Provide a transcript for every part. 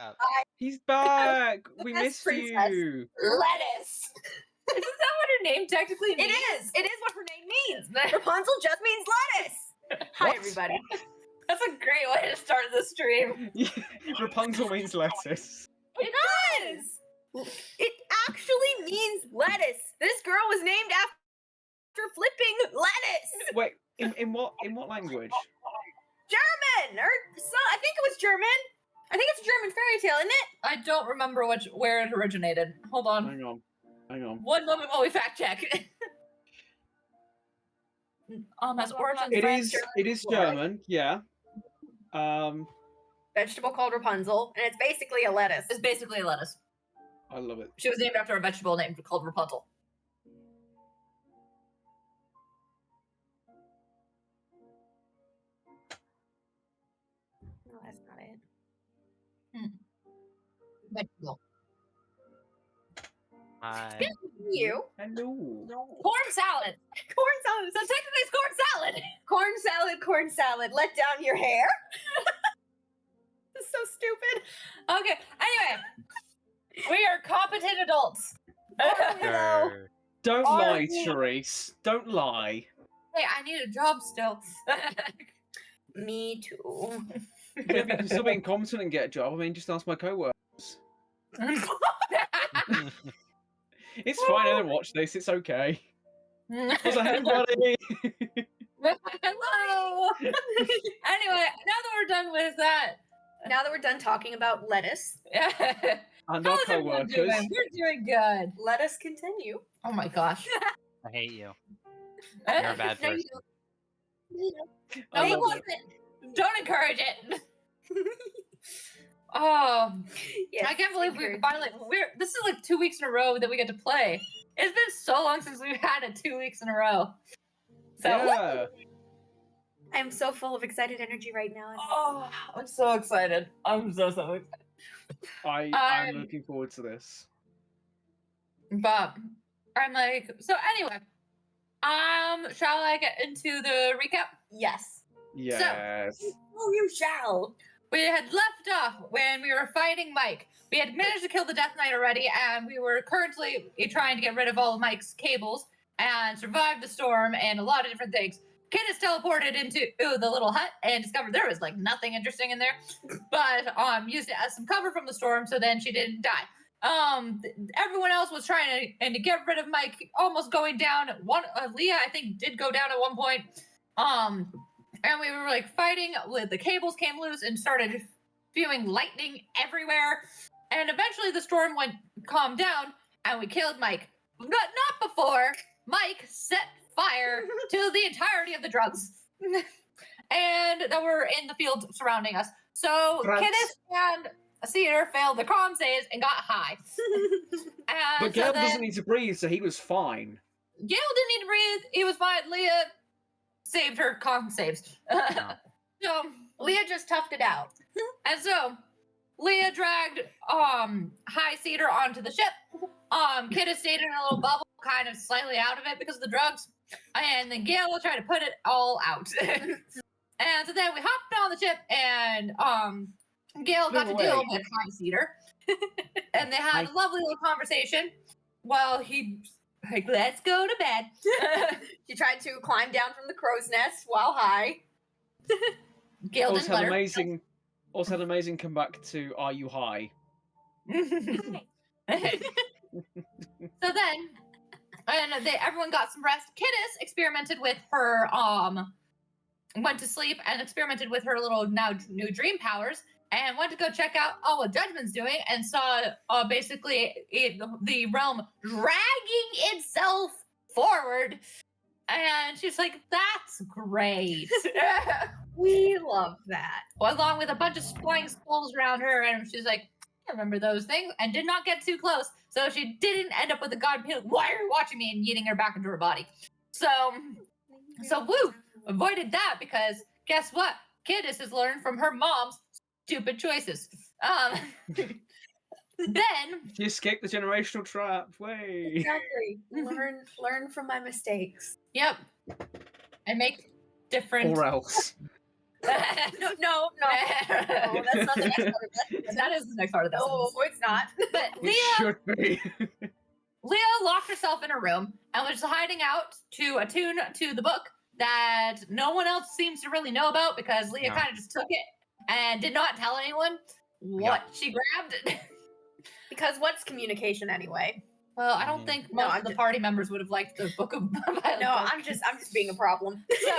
up. He's back. We best missed princess. you. Lettuce. Isn't that what her name technically means? It is. It is what her name means. Rapunzel just means lettuce. Hi, What? everybody. That's a great way to start the stream. Rapunzel means lettuce. It does. It actually means lettuce. This girl was named after flipping lettuce. Wait, in what language? German, or so, I think it was German. I think it's a German fairy tale, isn't it? I don't remember where it originated. Hold on. Hang on. One moment while we fact check. Has origins It is German, yeah. Vegetable called Rapunzel, and it's basically a lettuce. It's basically a lettuce. I love it. She was named after a vegetable named called Rapunzel. No, that's not it. Vegetable. Hi. You. Hello. Corn salad. Corn salad. So technically it's corn salad. Corn salad, corn salad. Let down your hair. This is so stupid. Okay. Anyway, we are competent adults. Grr. Don't Are lie, you- Therese. Don't lie. Hey, I need a job still. Me too. If you can still be incompetent and get a job, I mean, just ask my co-workers. It's fine, I don't watch this, it's okay. I was like, hey, buddy! Hello. Anyway, now that we're done with that, Now that we're done talking about lettuce, And our how's everyone co-workers. doing? We're doing good. let us continue. Oh my gosh. I hate you. You're a bad No, you person. don't. I No, it love it. wasn't. Don't encourage it. Oh, Yes, I can't believe we encourage. finally. This is like 2 weeks in a row that we get to play. It's been so long since we've had it 2 weeks in a row. So, Yeah. I'm so full of excited energy right now. oh, I'm so excited. I'm so excited. I'm looking forward to this. But I'm like, so anyway, shall I get into the recap? Yes. Yes. Oh, you shall. We had left off when we were fighting Mike. We had managed to kill the Death Knight already, and we were currently trying to get rid of all of Mike's cables and survive the storm and a lot of different things. Kidis teleported into the little hut and discovered there was like nothing interesting in there, but used it as some cover from the storm, so then she didn't die. Everyone else was trying to get rid of Mike, almost going down. Leah, I think, did go down at one point. And we were like fighting with the cables came loose and started spewing lightning everywhere. And eventually the storm calmed down and we killed Mike. But not before Mike set fire to the entirety of the drugs. And that were in the field surrounding us. So Drugs. Kidis and Cedar failed the con saves and got high. And But so Gale then doesn't need to breathe, so he was fine. Gale didn't need to breathe. He was fine. Leah saved her con saves. So Leah just toughed it out. and so Leah dragged High Cedar onto the ship. Kidda stayed in a little bubble, kind of slightly out of it because of the drugs. And then Gale will try to put it all out. And so then we hopped on the ship and Gale got to deal with High Cedar. And they had a lovely little conversation while he like, let's go to bed. She tried to climb down from the crow's nest while high. Gale Also didn't had let her. amazing. Also had amazing comeback to "Are you high?" So then, everyone got some rest. Kidis experimented with her, went to sleep and experimented with her little new dream powers and went to go check out what Judgment's doing and saw basically the realm dragging itself forward. And she's like, that's great. We love that. Along with a bunch of flying skulls around her, and she's like, I remember those things, and did not get too close. So she didn't end up with a god being like, why are you watching me, and yeeting her back into her body. So woo, avoided that because guess what? Kidis has learned from her mom's stupid choices. Then She escaped the generational trap. Way. Exactly. Learn from my mistakes. yep, and make different. Or else. No, that's not the next part of that. That is the next part of this. No, it's not. But It Leah should be. locked herself in a room and was hiding out to attune to the book that no one else seems to really know about because Leah No. kind of just took it and did not tell anyone what she grabbed. Because what's communication anyway? Well, I don't think No, most I'm of the just- party members would have liked the book of Violet. No, Book. I'm just being a problem. So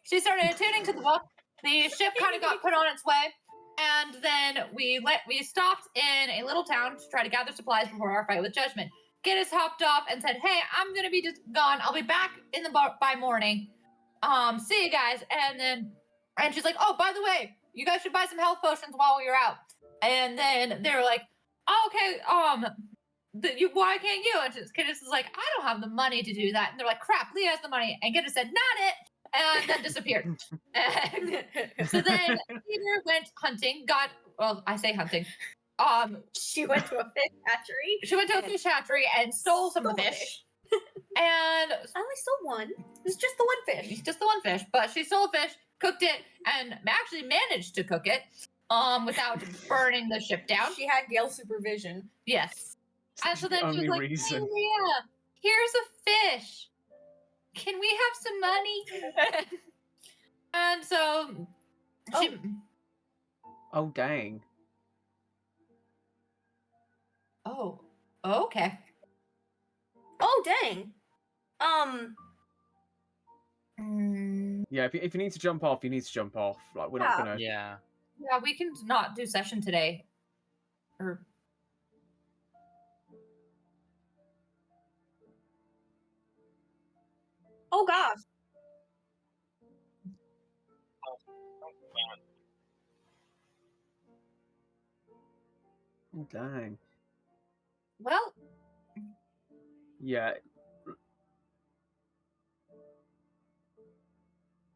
she started attuning to the book. The ship kind of got put on its way, and then we stopped in a little town to try to gather supplies before our fight with Judgment. Giddis hopped off and said, "Hey, I'm gonna be just gone. I'll be back in the bar by morning. See you guys." And she's like, "Oh, by the way, you guys should buy some health potions while you're out." And then they were like, "Oh, okay. Why can't you?" And Giddis is like, "I don't have the money to do that." And they're like, "Crap, Leah has the money." And Giddis said, "Not it." And then disappeared. And so then Peter went hunting. I say hunting. She went to a fish hatchery. She went to a fish hatchery and stole some of the fish. And I only stole one. It's just the one fish. just the one fish, but she stole a fish, cooked it, and actually managed to cook it without burning the ship down. She had Gale supervision. Yes. And so then she Only was like, reason. "Hey, Leah, here's a fish. Can we have some money?" And so she Oh dang. Oh, okay. Oh dang. Yeah, if you need to jump off, you need to jump off. Like we're not Yeah. gonna. Yeah. Yeah, we can not do session today. Or Oh gosh. Oh dang. well, Yeah.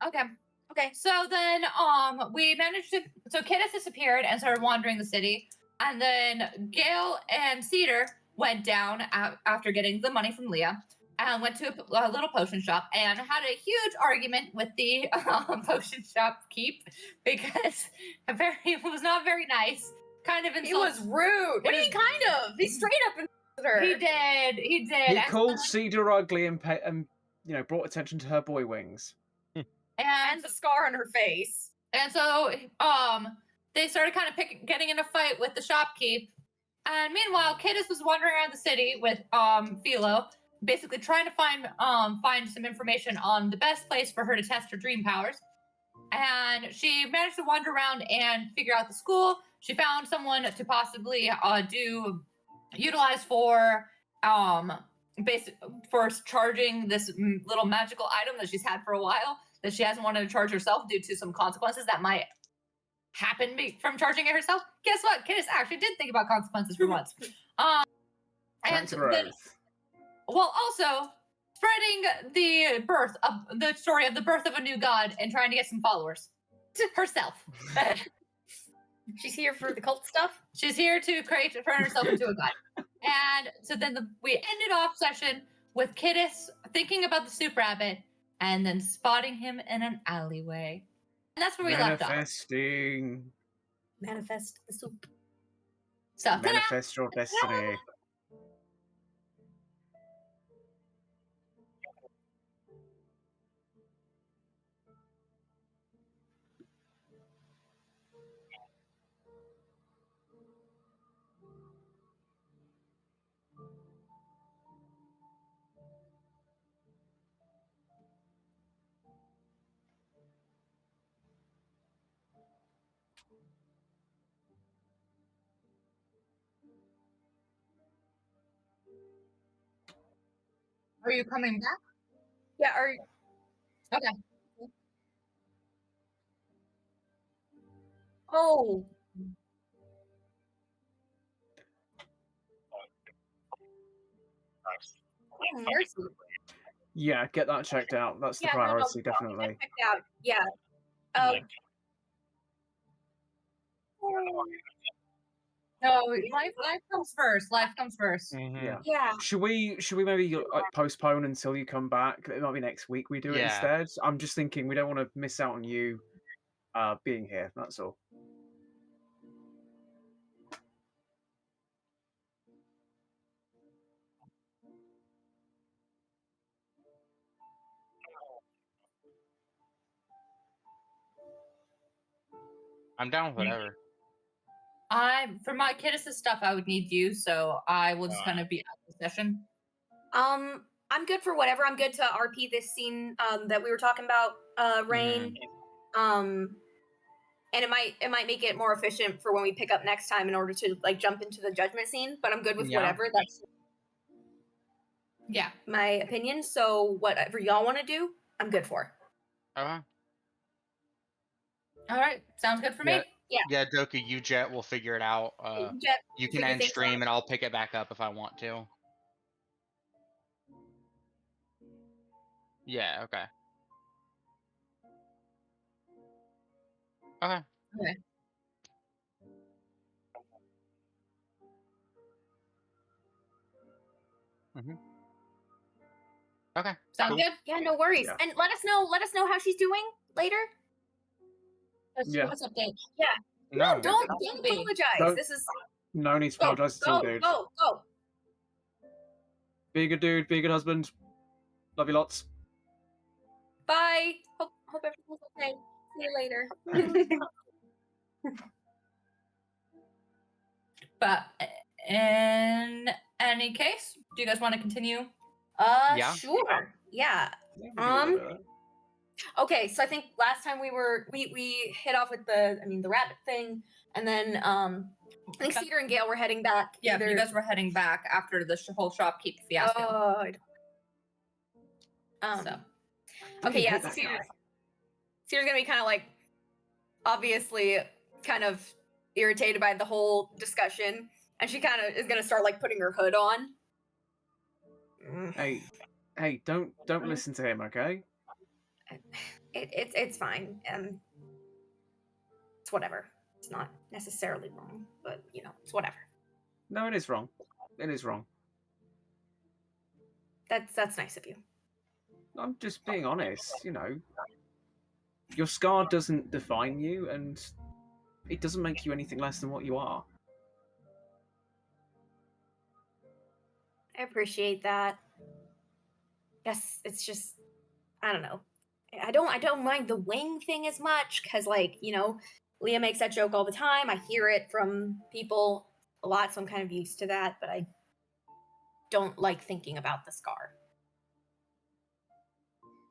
okay. Okay. So then we managed to Kiddis disappeared and started wandering the city. And then Gail and Cedar went down after getting the money from Leah and went to a little potion shop and had a huge argument with the potion shop keep because it was not very nice. Kind of He was insulting. rude. What do you mean kind of? He straight up insulted her. He did. He And called Cedar ugly and brought attention to her boy wings. And the scar on her face. And so they started kind of getting in a fight with the shopkeep. And meanwhile, Kiddis was wandering around the city with Philo, basically trying to find some information on the best place for her to test her dream powers. And she managed to wander around and figure out the school. She found someone to possibly utilize for for charging this little magical item that she's had for a while that she hasn't wanted to charge herself due to some consequences that might happen from charging it herself. Guess what? Kiddis actually did think about consequences for once. And then, well, also spreading the story of the birth of a new god and trying to get some followers herself. She's here for the cult stuff. She's here to turn herself into a god. And so then we ended off session with Kiddis thinking about the soup rabbit and then spotting him in an alleyway. And that's where we left off. Manifesting. Manifest the soup. So ta-da! Manifest your destiny. Are you coming back? Yeah, Okay. Oh. Oh, mercy. Yeah, get that checked out. That's the Yeah, no, priority, no, definitely. checked out. Yeah. No, life comes first. Life comes first. Mhm. Yeah. Yeah. Should we maybe postpone until you come back? It might be next week we do it Yeah. instead. I'm just thinking we don't want to miss out on you. being here. That's all. I'm down with whatever. For my Kidis' stuff, I would need you, so I will just kind of be out of the session. I'm good for whatever. I'm good to RP this scene that we were talking about, Rain. And it might make it more efficient for when we pick up next time in order to like jump into the judgment scene. But I'm good with whatever. That's my opinion. So whatever y'all want to do, I'm good for. Okay. All right, sounds good for me. Yeah, Doku, you Jet will figure it out. Jet, you can end stream and I'll pick it back up if I want to. Yeah, okay. Okay. Okay. Okay. Sound good? Yeah, no worries. Yeah. And let us know how she's doing later. Yeah. What's update? Yeah. No, don't be. apologize. This is No need to apologize at all, dude. Go. Be a good dude. Be a good husband. Love you lots. Bye. Hope everything's okay. See you later. But in any case, do you guys want to continue? Yeah. Sure. Yeah. Okay, so I think last time we hit off with the rabbit thing, and then I think Cedar and Gale were heading back. Yeah, you guys were heading back after the whole shopkeep fiasco. Oh. Okay, yeah. So Cedar's gonna be kind of like, obviously, kind of irritated by the whole discussion, and she kind of is gonna start like putting her hood on. Hey, don't listen to him, okay? It's fine. It's whatever. It's not necessarily wrong, but it's whatever. No, it is wrong. It is wrong. That's nice of you. I'm just being honest, Your scar doesn't define you, and it doesn't make you anything less than what you are. I appreciate that. Yes, it's just, I don't know. I don't mind the wing thing as much, because Leah makes that joke all the time. I hear it from people a lot, so I'm kind of used to that, but I don't like thinking about the scar.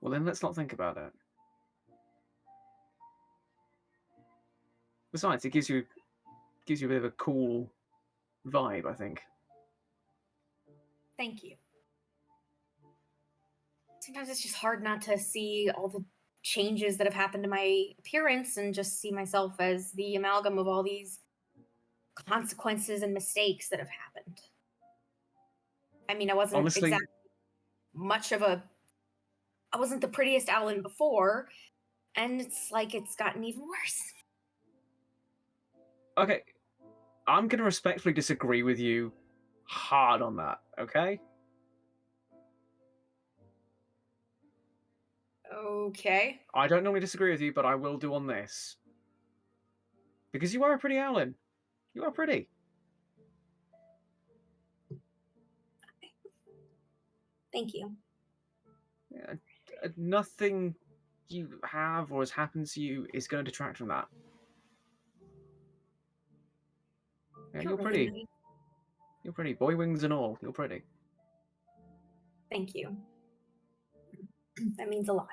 Well, then let's not think about it. Besides, it gives you a bit of a cool vibe, I think. Thank you. Sometimes it's just hard not to see all the changes that have happened to my appearance and just see myself as the amalgam of all these consequences and mistakes that have happened. I mean, I wasn't Honestly, I wasn't the prettiest Alan before, and it's like it's gotten even worse. Okay, I'm going to respectfully disagree with you hard on that, okay? Okay. I don't normally disagree with you, but I will do on this. Because you are a pretty Alan. You are pretty. Thank you. Yeah, nothing you have or has happened to you is going to detract from that. Yeah, you're pretty. You're pretty. Boy wings and all. You're pretty. Thank you. That means a lot.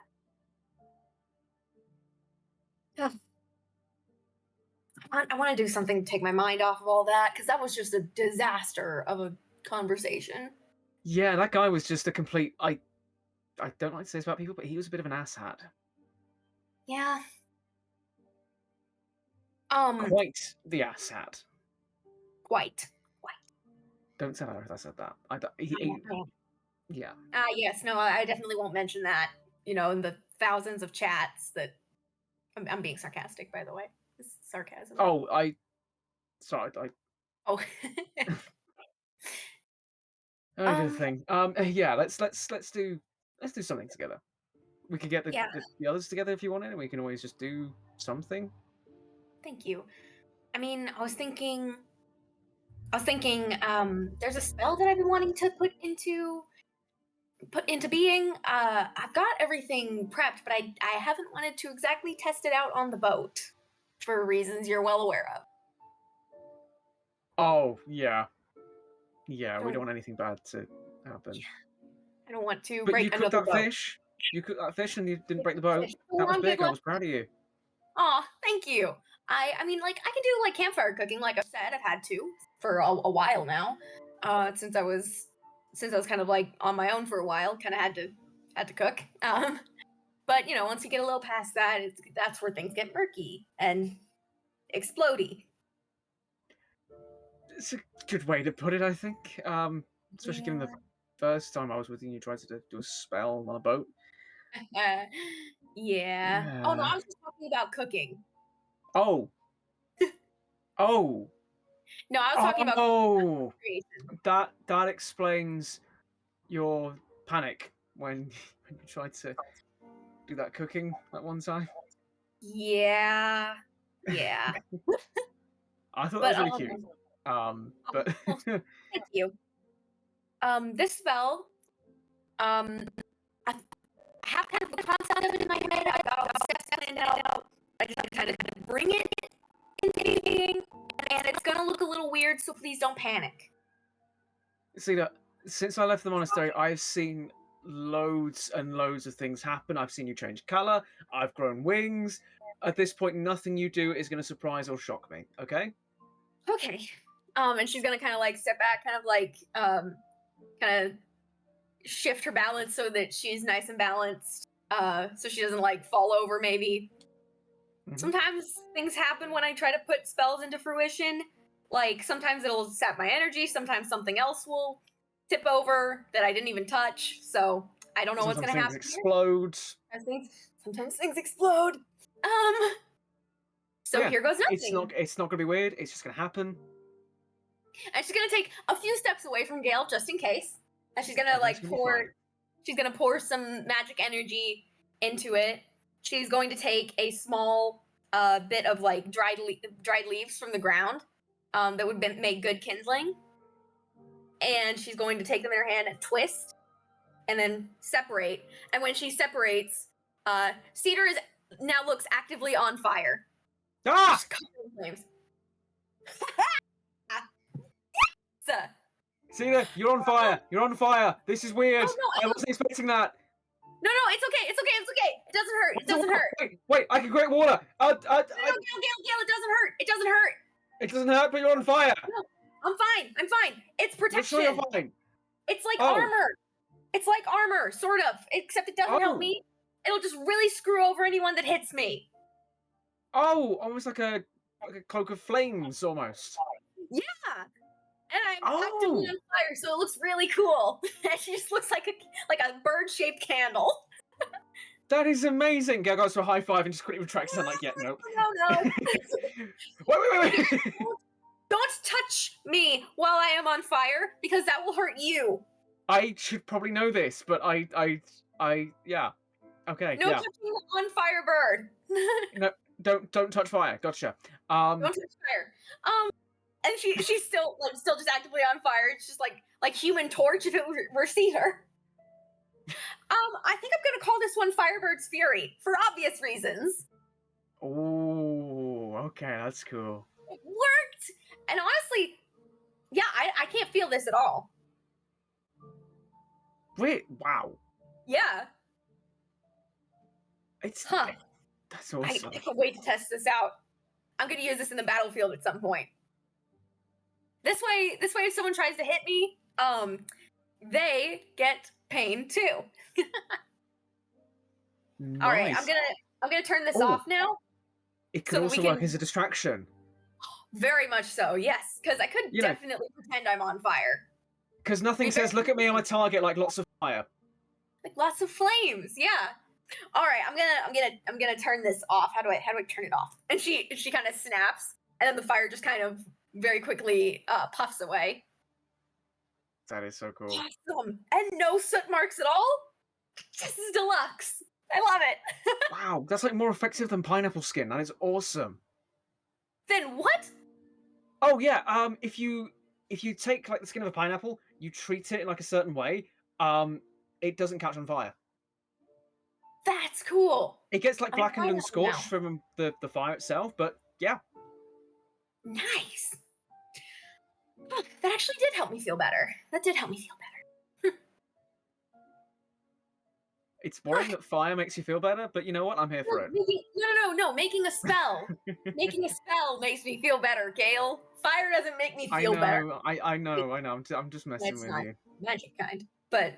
I want to do something to take my mind off of all that, because that was just a disaster of a conversation. Yeah, that guy was just a complete... I don't like to say this about people, but he was a bit of an asshat. Yeah. Quite the asshat. Quite. Don't say that if I said that. Yeah. Yes, no, I definitely won't mention that, in the thousands of chats that... I'm being sarcastic, by the way. This is sarcasm. Oh, Sorry, Oh. I did the thing. Yeah, let's do something together. We could get Yeah. the others together if you wanted, and we can always just do something. Thank you. I mean, I was thinking, there's a spell that I've been wanting to put into being. I've got everything prepped, but I haven't wanted to exactly test it out on the boat for reasons you're well aware of. Oh, yeah. Yeah, we Don't- don't want anything bad to happen. I don't want to But break you cooked another that boat. fish. You cooked that fish and you didn't break the boat. Fish. That was I'm big. good I was proud of you. Aw, thank you. I mean, like, I can do like campfire cooking, like I said, I've had to for a while now. Since I was kind of like on my own for a while, kind of had to cook. But you know, once you get a little past that, that's where things get murky and explodey. It's a good way to put it, I think. Especially given the first time I was with you, you tried to do a spell on a boat. Yeah. Oh no, Yeah. I was just talking about cooking. Oh. Oh. No, I was talking about Oh. creation. That explains your panic when you tried to do that cooking that one time. Yeah. Yeah. I thought that But was really cute. But thank you. This spell, I have kind of the concept of it in my head. I got all the steps planned out. I just kind of bring it into being, and it's gonna look a little weird, so please don't panic. see that since I left the monastery, I've seen loads and loads of things happen. I've seen you change color. I've grown wings. At this point, nothing you do is going to surprise or shock me. Okay? Okay. And she's gonna kind of like step back, kind of like kind of shift her balance so that she's nice and balanced, so she doesn't like fall over. Maybe. Mhm. Sometimes things happen when I try to put spells into fruition. Like sometimes it'll sap my energy. Sometimes something else will tip over that I didn't even touch. So I don't know what's Sometimes gonna things happen. explode. Sometimes things explode. So Yeah, here goes nothing. It's not going to be weird. It's just going to happen. And she's gonna take a few steps away from Gale just in case. And she's gonna Everything's like gonna be pour. fine. She's gonna pour some magic energy into it. She's going to take a small bit of like dried leaves from the ground that would make good kindling, and she's going to take them in her hand and twist, and then separate. And when she separates, Cedar now looks actively on fire. Ah! Just covered in flames. So, Cena, you're on fire. You're on fire. This is weird. Oh, no, I wasn't expecting that. no, it's okay. It's okay. It's okay. It doesn't hurt. It doesn't hurt. Wait, I can create water. No, Gale, it doesn't hurt. It doesn't hurt. It doesn't hurt, but you're on fire. No, I'm fine. I'm fine. It's You're protection. sure you're fine. It's like Oh. armor. It's like armor, sort of. Except it doesn't help Oh. me. It'll just really screw over anyone that hits me. Oh, almost like a cloak of flames, almost. Yeah. And I'm actively on fire, so it looks really cool. And she just looks like a bird-shaped candle. That is amazing. Gail goes for a high five and just quickly retracts and like, yeah, no. No. Wait. Don't touch me while I am on fire, because that will hurt you. I should probably know this, but yeah. Okay, No yeah. touching on fire bird. No, don't touch fire. Gotcha. Don't touch fire. And she's still just actively on fire. It's just like Human Torch if it were Cedar. I think I'm gonna call this one Firebird's Fury for obvious reasons. Oh, okay, that's cool. It worked, and honestly, yeah, I can't feel this at all. Wait, wow. Yeah. It's that's I awesome. can't wait to test this out. I'm gonna use this in the battlefield at some point. This way, if someone tries to hit me, they get pain too. Nice. All right, I'm gonna turn this off now. It could so we also work can- as a distraction. Very much so, yes, because I could You know- definitely pretend I'm on fire. Because nothing says, look at me, I'm a target, like lots of fire. Like lots of flames, yeah. All right, I'm gonna turn this off. How do I turn it off? And she kind of snaps, and then the fire just kind of very quickly puffs away. That is so cool. Awesome, and no soot marks at all. This is deluxe. I love it. Wow, that's like more effective than pineapple skin. That is awesome. Then what? Oh yeah, if you take like the skin of a pineapple, you treat it in like a certain way, it doesn't catch on fire. That's cool. It gets like I'm gonna blackened try and that one scorched now. from the fire itself, but yeah, Nice. Huh, that actually did help me feel better. That did help me feel better. it's boring Look, that fire makes you feel better, but you know what? I'm here for no, it. no. Making a spell. Making a spell makes me feel better, Gale. Fire doesn't make me I feel better. know, I know, I know. I'm just messing It's with not you. magic kind, but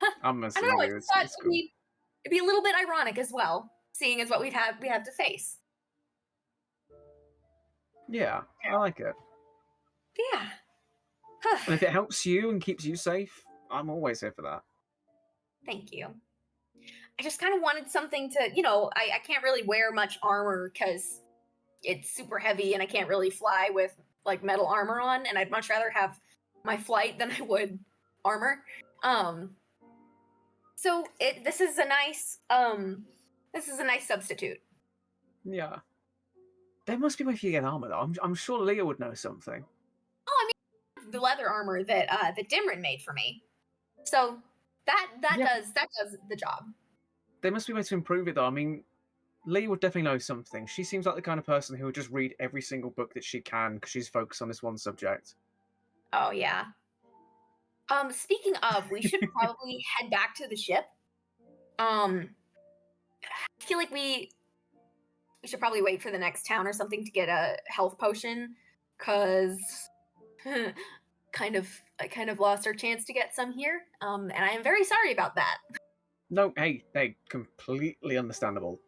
huh, I'm I messing don't with know. I you. just thought It's cool. it'd be a little bit ironic as well, seeing as what we have to face. Yeah, I like it. Yeah. And if it helps you and keeps you safe, I'm always here for that. Thank you. I just kind of wanted something to, I can't really wear much armor because it's super heavy and I can't really fly with like metal armor on, and I'd much rather have my flight than I would armor. Um, so this is a nice substitute. Yeah. There must be a way for you to get armor though. I'm sure Leah would know something. Oh, I mean the leather armor that Dimrin made for me. So that Yeah, does the job. there must be a way to improve it though. I mean, Lee would definitely know something. She seems like the kind of person who would just read every single book that she can because she's focused on this one subject. Oh yeah. Speaking of, we should probably head back to the ship. Um, I feel like we should probably wait for the next town or something to get a health potion, cause I kind of lost our chance to get some here. And I am very sorry about that. No, hey, completely understandable.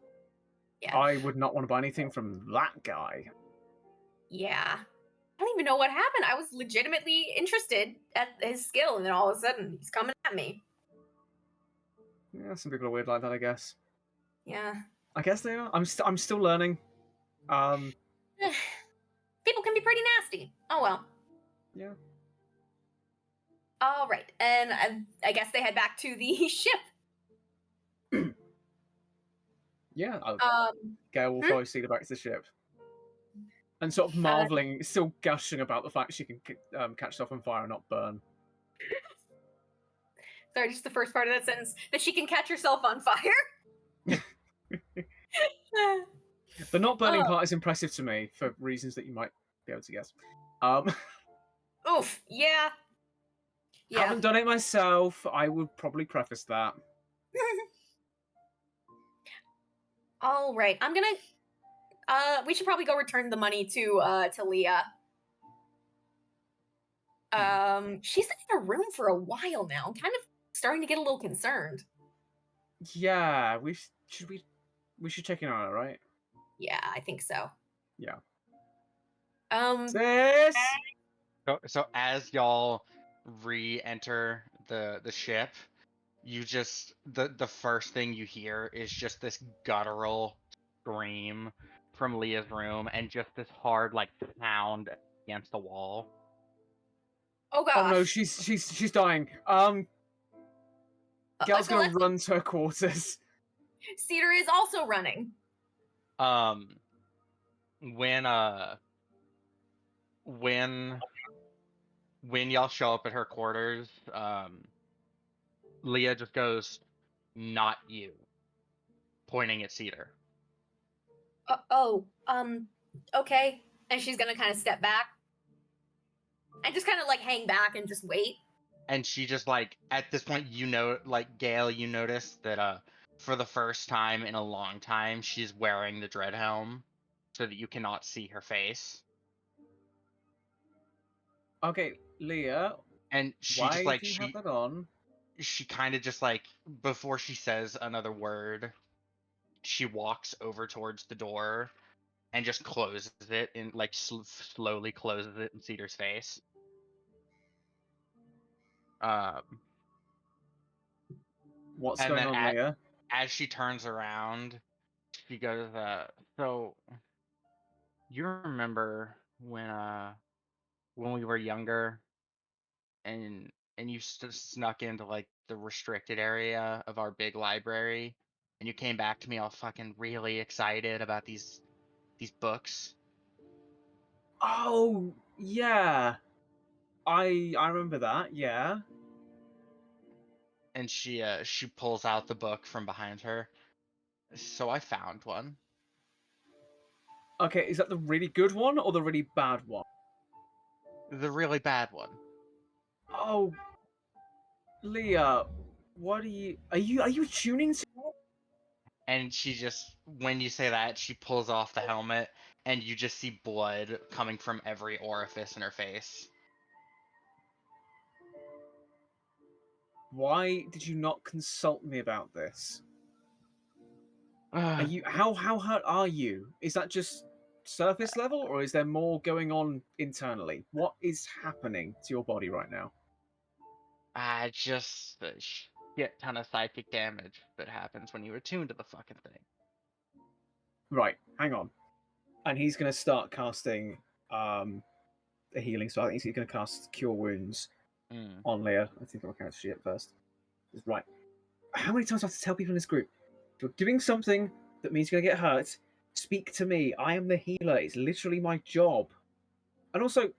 Yeah, I would not want to buy anything from that guy. yeah. I don't even know what happened. I was legitimately interested at his skill, and then all of a sudden he's coming at me. Yeah, some people are weird like that, I guess. Yeah. I guess they are. I'm still learning. Um, People can be pretty nasty. Oh well. yeah, All right, and I guess they head back to the ship. yeah. Gail will Hmm? follow Cedar back to the ship and sort of Uh, marveling, still gushing about the fact she can catch stuff on fire and not burn. sorry, just the first part of that sentence that she can catch herself on fire. The not burning Oh, part is impressive to me for reasons that you might be able to guess. Um, oof, yeah, yeah. haven't done it myself. I would probably preface that. All right, I'm gonna. We should probably go return the money to Leah. She's been in her room for a while now. I'm kind of starting to get a little concerned. Yeah, we should check in on her, right? Yeah, I think so. Yeah. Um, Sis! So as y'all re-enter the ship, you just the first thing you hear is just this guttural scream from Leah's room and just this hard like pound against the wall. oh Oh no, gosh. she's dying. Gal's gonna Gillespie, run to her quarters. Cedar is also running. Um when when when y'all show up at her quarters, Leah just goes, "Not you," pointing at Cedar. Oh, okay. And she's gonna kind of step back and just kind of like hang back and just wait. And she just like at this point, like Gail, you notice that for the first time in a long time she's wearing the dread helm so that you cannot see her face. Okay, Leah, And she just why like do you have that on? she kind of just like before she says another word, she walks over towards the door and just closes it and like slowly closes it in Cedar's face. Um What's and going then on, Leah? as she turns around, she goes, so you remember when we were younger and you snuck into like the restricted area of our big library and you came back to me all fucking really excited about these books. Oh, yeah. I remember that, yeah. And she pulls out the book from behind her. So I found one. Okay, is that the really good one or the really bad one? The really bad one. Oh, Leah, what are you tuning to? And she just, when you say that, she pulls off the helmet, and you just see blood coming from every orifice in her face. Why did you not consult me about this? Are you how hurt are you? Is that just surface level, or is there more going on internally? What is happening to your body right now? Just the shit ton of psychic damage that happens when you attune to the fucking thing. Right, hang on. And he's going to start casting a healing spell. I think he's going to cast Cure Wounds on Leah. I think I'll cast she at first. Right. How many times do I have to tell people in this group? If you're doing something that means you're going to get hurt, speak to me. I am the healer. It's literally my job. And also,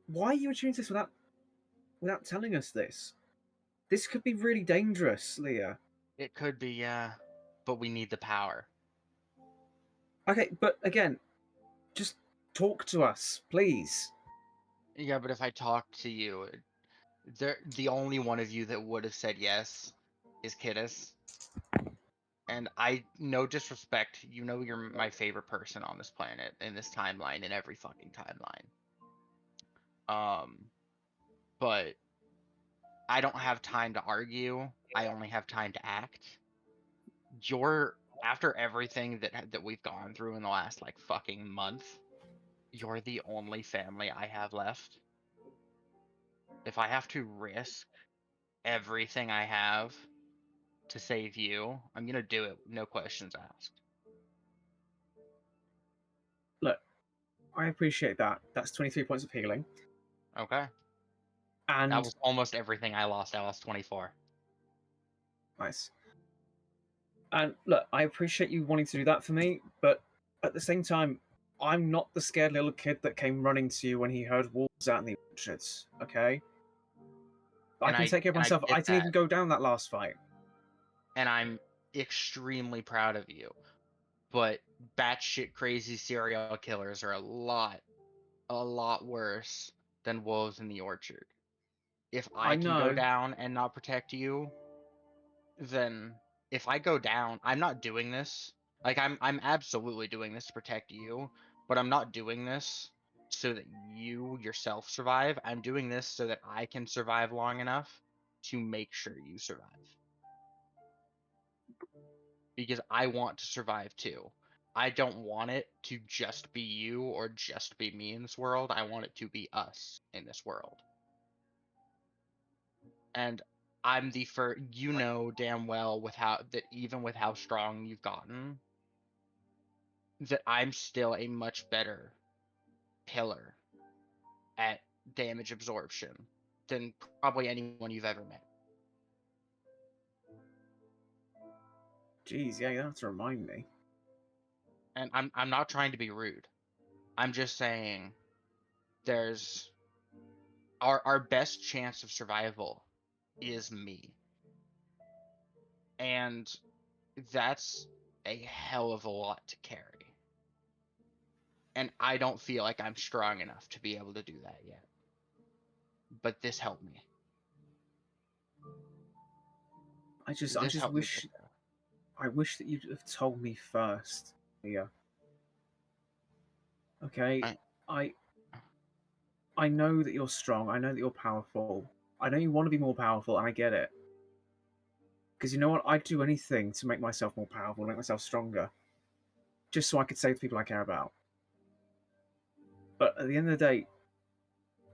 why are you attuning to this without telling us this? This could be really dangerous, Leah. It could be, yeah, but we need the power. Okay, but again, just talk to us, please. Yeah, but if I talk to you, the only one of you that would have said yes is Kittis. And no disrespect, you know you're my favorite person on this planet, in this timeline, in every fucking timeline. But I don't have time to argue. I only have time to act. After everything that we've gone through in the last like fucking month, you're the only family I have left. If I have to risk everything I have to save you, I'm gonna do it, no questions asked. Look, I appreciate that. That's 23 points of healing. Okay. And That was almost everything I lost. I lost 24. nice. And look, I appreciate you wanting to do that for me, but at the same time, I'm not the scared little kid that came running to you when he heard wolves out in the orchards, okay? I And can take care of myself. I get didn't even go down that last fight. And I'm extremely proud of you. But batshit crazy serial killers are a lot worse than wolves in the orchard. If I can go know. down and not protect you, then if I go down, I'm not doing this. Like I'm absolutely doing this to protect you, but I'm not doing this so that you yourself survive. I'm doing this so that I can survive long enough to make sure you survive. Because I want to survive too. I don't want it to just be you or just be me in this world. I want it to be us in this world. And I'm the first, you know damn well even with how strong you've gotten, that I'm still a much better pillar at damage absorption than probably anyone you've ever met. Jeez, yeah, you have to remind me. And I'm not trying to be rude. I'm just saying there's our best chance of survival is me. And that's a hell of a lot to carry. And I don't feel like I'm strong enough to be able to do that yet. But this helped me. I just wish that you'd have told me first. Yeah. Okay. I know that you're strong. I know that you're powerful. I know you want to be more powerful, and I get it. Because you know what? I'd do anything to make myself more powerful, make myself stronger. Just so I could save the people I care about. But at the end of the day,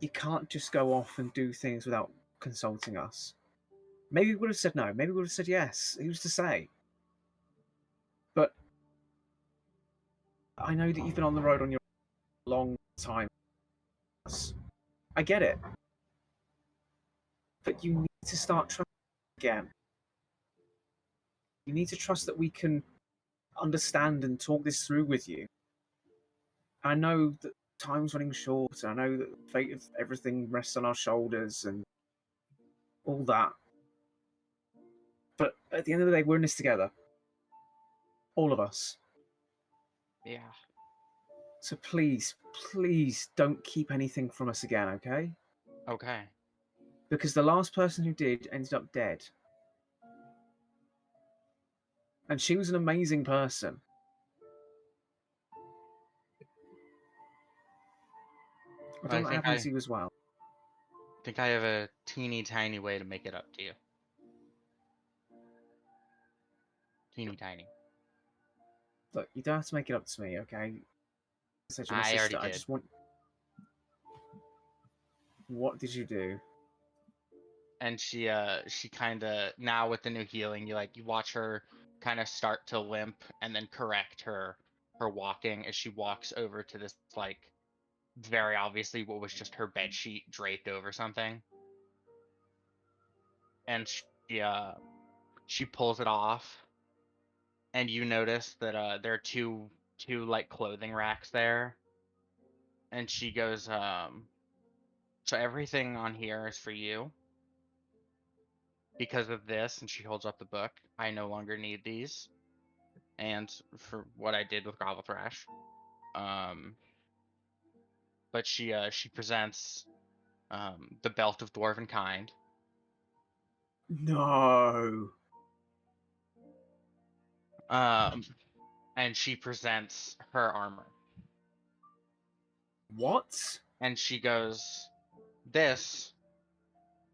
you can't just go off and do things without consulting us. Maybe we would have said no. Maybe we would have said yes. Who's to say? But I know that you've been on the road on your long time. I get it. But you need to start trying again. You need to trust that we can understand and talk this through with you. I know that time's running short. I know that the fate of everything rests on our shoulders and all that. But at the end of the day, we're in this together. All of us. Yeah. So please, please don't keep anything from us again, okay? Okay. Because the last person who did ended up dead. And she was an amazing person. I don't know what happened to you as well. I think I have a teeny tiny way to make it up to you. Teeny tiny. Look, you don't have to make it up to me, okay? I said you're my I already sister. I did. just want. What did you do? And she kind of, now with the new healing, you watch her kind of start to limp and then correct her walking as she walks over to this, like, very obviously what was just her bed sheet draped over something. And she pulls it off, and you notice that there are two like clothing racks there. And she goes, so everything on here is for you. Because of this, and she holds up the book, I no longer need these. And for what I did with Grovel Thrash. But she presents the Belt of Dwarven Kind. No. And she presents her armor. What? And she goes, this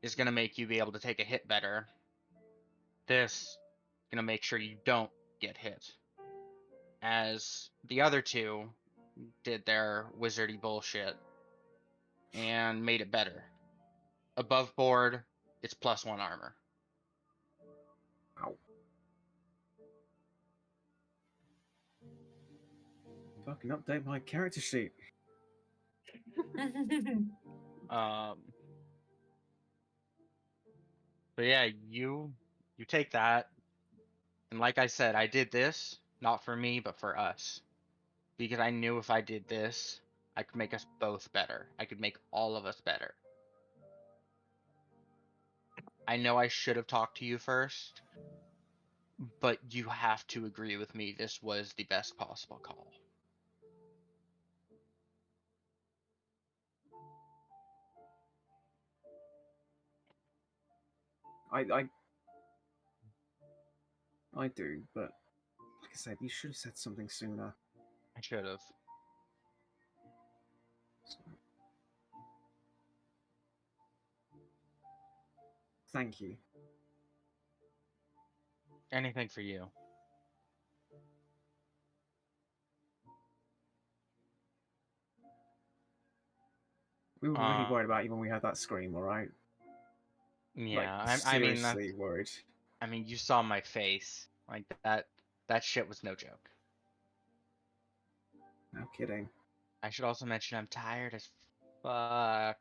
is gonna make you be able to take a hit better. This is gonna make sure you don't get hit. As the other two did their wizardy bullshit and made it better. Above board, it's +1 armor. Ow. Fucking update my character sheet. But yeah, you take that, and like I said, I did this not for me, but for us, because I knew if I did this, I could make us both better. I could make all of us better. I know I should have talked to you first, but you have to agree with me. This was the best possible call. I do, but like I said, you should have said something sooner. I should have. So, thank you. Anything for you. We were really worried about you when we had that scream, alright? Yeah, Like, I mean seriously worried. I mean, you saw my face. Like that shit was no joke. No kidding. I should also mention I'm tired as fuck.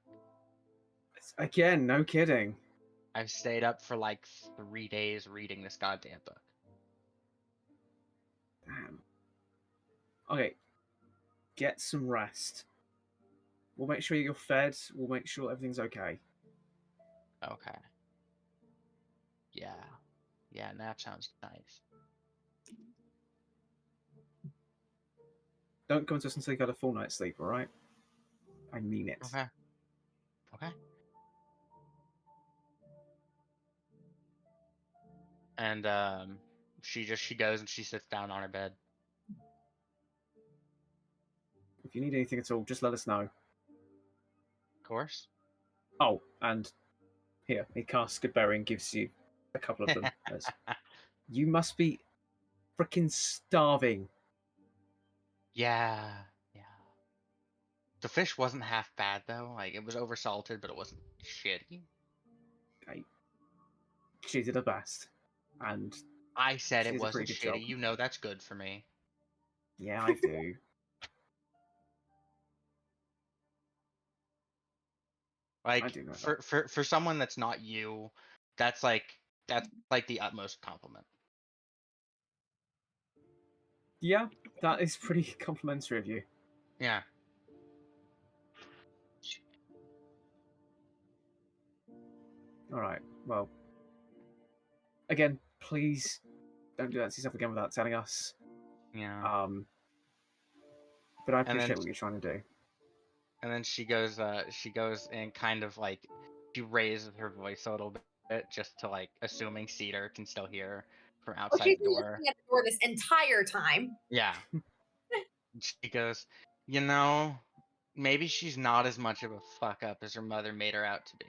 Again, no kidding. I've stayed up for like 3 days reading this goddamn book. Damn. Okay. Get some rest. We'll make sure you're fed. We'll make sure everything's okay. Okay. Yeah. Yeah, nap sounds nice. Don't come to us until you got a full night's sleep, alright? I mean it. Okay. Okay. And she goes and she sits down on her bed. If you need anything at all, just let us know. Of course. Oh, and here, he casts Good Berry and gives you a couple of them. You must be freaking starving. Yeah. Yeah. The fish wasn't half bad though. Like it was oversalted, but it wasn't shitty. She did her best. And I said she it did a wasn't pretty good job. shitty. You know that's good for me. Yeah, I do. Like I do know that. for someone that's not you, that's like the utmost compliment. Yeah, that is pretty complimentary of you. Yeah. All right. Well, again, please don't do that to yourself again without telling us. Yeah. But I And then appreciate what you're trying to do. And then she goes and kind of like she raises her voice a little bit just to like assuming Cedar can still hear her from Oh, outside she's the been door. looking at the door this entire time. Yeah. She goes, maybe she's not as much of a fuck up as her mother made her out to be.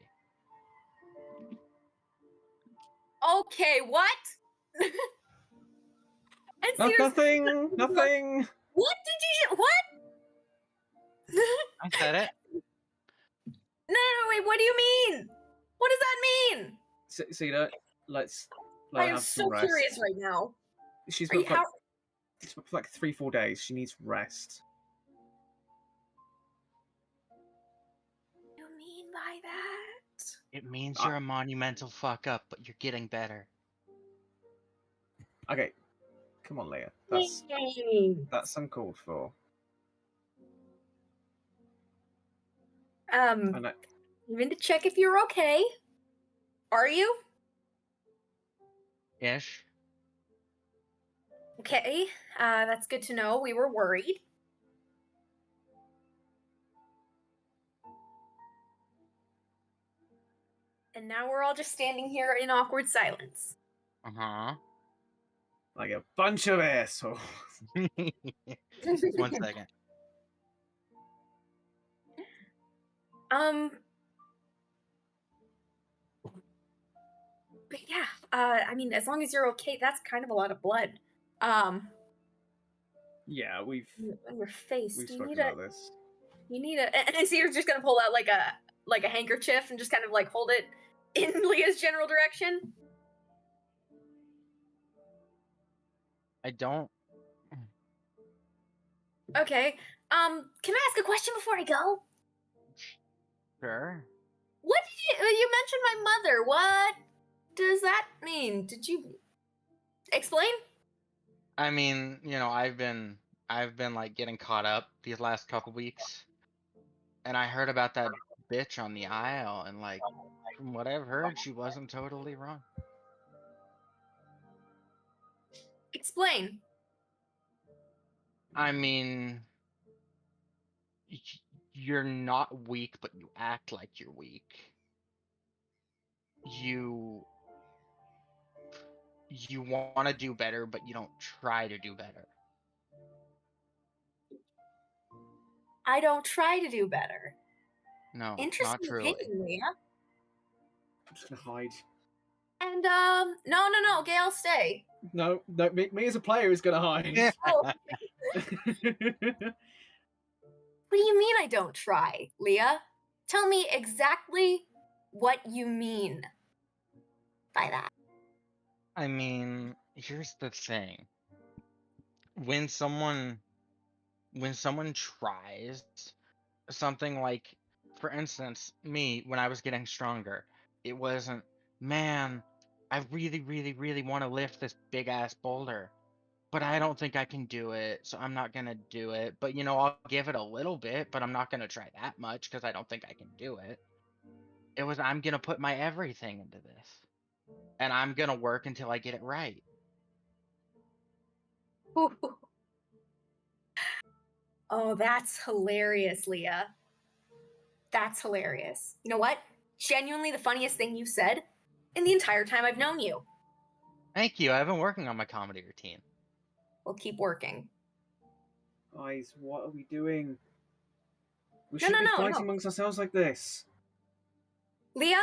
Okay, what? And Cedar's Nothing. Nothing. what did you what? I said it. No, wait, what do you mean? What does that mean? Cedar, let's let I her am have so some rest. curious right now. She's Are you, been how, for like 3-4 days. She needs rest. what do you mean by that? It means you're a monumental fuck up, but you're getting better. Okay, come on, Leah. That's uncalled for. And Even to check if you're okay. Are you? Ish. Okay, that's good to know. We were worried. And now we're all just standing here in awkward silence. Uh-huh. like a bunch of assholes. 1 second. But yeah, I mean, as long as you're okay, that's kind of a lot of blood. Yeah, On your face. we've Do you spoken need about this. You need a. And so you're just gonna pull out like a handkerchief and just kind of like hold it in Leah's general direction. I don't. Okay. Can I ask a question before I go? Sure. What did you mentioned my mother? What does that mean? Did you explain? I mean, I've been like getting caught up these last couple weeks, and I heard about that bitch on the aisle, and like from what I've heard, she wasn't totally wrong. Explain. I mean, you're not weak, but you act like you're weak. You want to do better, but you don't try to do better. I don't try to do better. No, not Interesting truly. opinion, Leah. I'm just gonna hide. And no, Gail, stay. No, me as a player is gonna hide. Oh, what do you mean I don't try, Leah? Tell me exactly what you mean by that. I mean, here's the thing. When someone tries something, like, for instance, me, when I was getting stronger, it wasn't, man, I really, really, really want to lift this big ass boulder, but I don't think I can do it, so I'm not gonna do it. But I'll give it a little bit, but I'm not gonna try that much because I don't think I can do it. It was, I'm gonna put my everything into this, and I'm gonna work until I get it right. Oh, that's hilarious, Leah. That's hilarious. You know what? Genuinely the funniest thing you said in the entire time I've known you. Thank you. I've been working on my comedy routine. We'll keep working. Guys, what are we doing? We No, shouldn't be no, fighting no. amongst ourselves like this. Leah,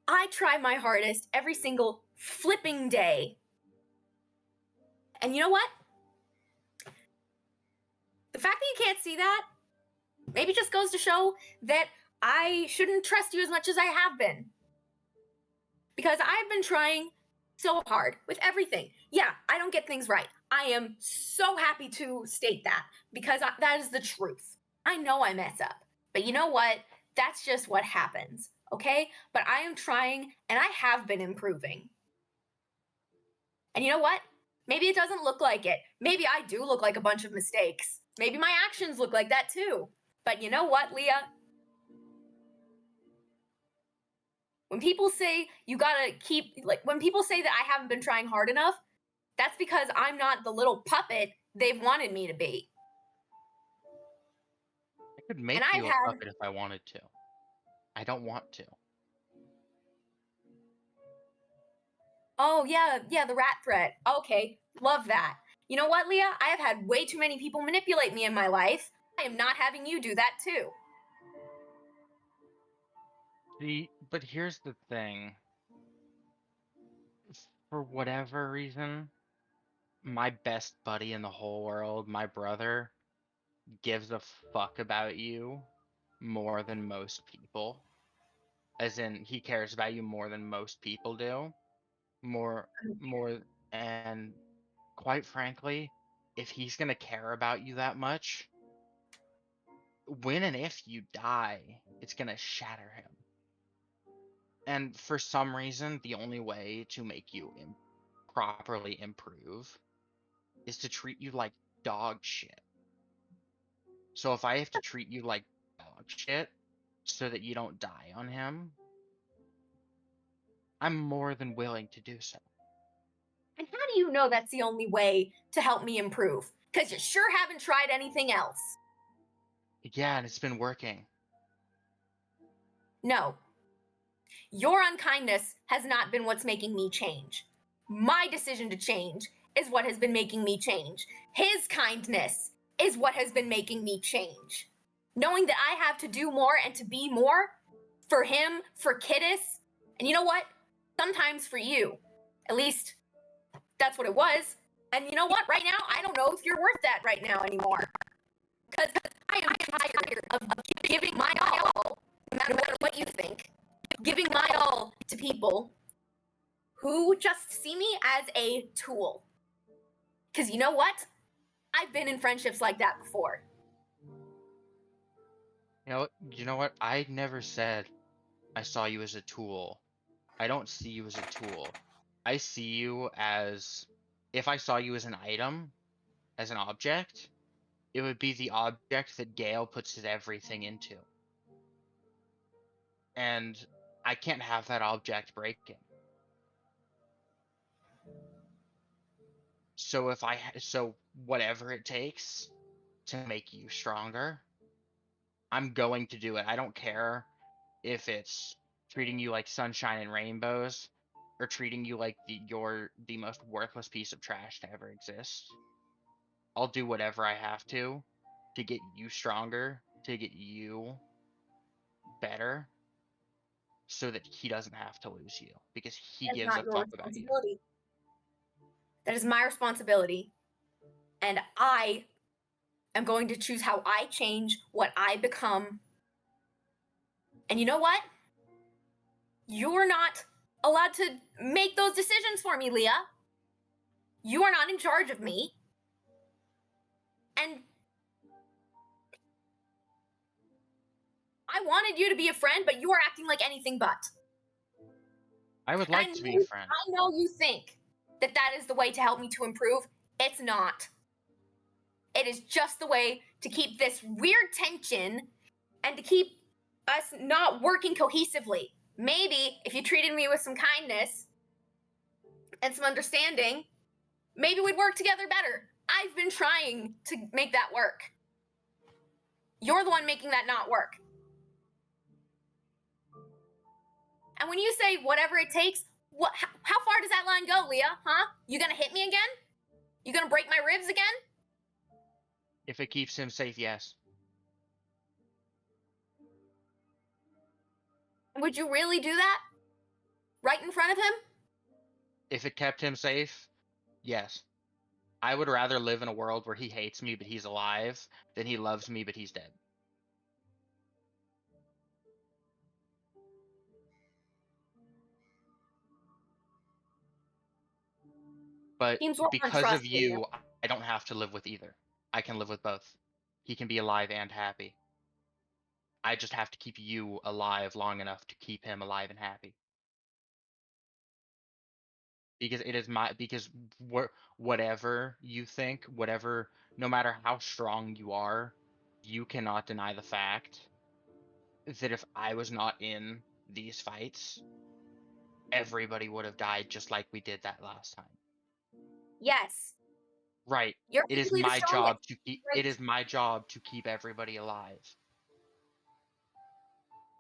I try my hardest every single flipping day. And you know what? The fact that you can't see that maybe just goes to show that I shouldn't trust you as much as I have been. Because I've been trying so hard with everything. Yeah, I don't get things right. I am so happy to state that because that is the truth. I know I mess up. But you know what? That's just what happens, okay? But I am trying and I have been improving. And you know what? Maybe it doesn't look like it. Maybe I do look like a bunch of mistakes. Maybe my actions look like that too. But you know what, Leah? When people say you gotta keep, like, when people say that I haven't been trying hard enough, that's because I'm not the little puppet they've wanted me to be. I could make And I've you a had, puppet if I wanted to. I don't want to. oh yeah, the rat threat. Okay, love that. You know what, Leah? I have had way too many people manipulate me in my life. I am not having you do that too. See, but here's the thing. For whatever reason, my best buddy in the whole world, my brother, gives a fuck about you more than most people. As in, he cares about you more than most people do. More, more, and quite frankly, if he's gonna care about you that much, when and if you die, it's gonna shatter him. And for some reason, the only way to make you properly improve is to treat you like dog shit. So if I have to treat you like dog shit so that you don't die on him, I'm more than willing to do so. And how do you know that's the only way to help me improve? Because you sure haven't tried anything else. Yeah, and it's been working. No. Your unkindness has not been what's making me change. My decision to change is what has been making me change. His kindness is what has been making me change. Knowing that I have to do more and to be more for him, for Kittis, and you know what? Sometimes for you. At least that's what it was. And you know what? Right now, I don't know if you're worth that right now anymore. Because I am tired of giving my all, no matter what you think, giving my all to people who just see me as a tool. Because you know what? I've been in friendships like that before. You know what? I never said I saw you as a tool. I don't see you as a tool. I see you as, if I saw you as an item, as an object, it would be the object that Gale puts his everything into. And I can't have that object breaking. So so whatever it takes to make you stronger, I'm going to do it. I don't care if it's treating you like sunshine and rainbows or treating you like you're the most worthless piece of trash to ever exist. I'll do whatever I have to get you stronger, to get you better, so that he doesn't have to lose you because he That's gives a not your fuck about you. responsibility. That is my responsibility. And I am going to choose how I change, what I become. And you know what? You're not allowed to make those decisions for me, Leah. You are not in charge of me. And I wanted you to be a friend, but you are acting like anything but. I would like to be a friend. I know you think that that is the way to help me to improve. It's not. It is just the way to keep this weird tension and to keep us not working cohesively. Maybe if you treated me with some kindness and some understanding, maybe we'd work together better. I've been trying to make that work. You're the one making that not work. And when you say whatever it takes, how far does that line go, Leah? Huh? You gonna hit me again? You gonna break my ribs again? If it keeps him safe, yes. Would you really do that? Right in front of him? If it kept him safe, yes. I would rather live in a world where he hates me but he's alive than he loves me but he's dead. But Teams work on because trust, of Leah. you, I don't have to live with either. I can live with both. He can be alive and happy. I just have to keep you alive long enough to keep him alive and happy. because it is my because whatever you think, whatever, no matter how strong you are, you cannot deny the fact that if I was not in these fights, everybody would have died just like we did that last time. Yes, Right. you're It is easily the my job strongest. to keep it Great. is my job to keep everybody alive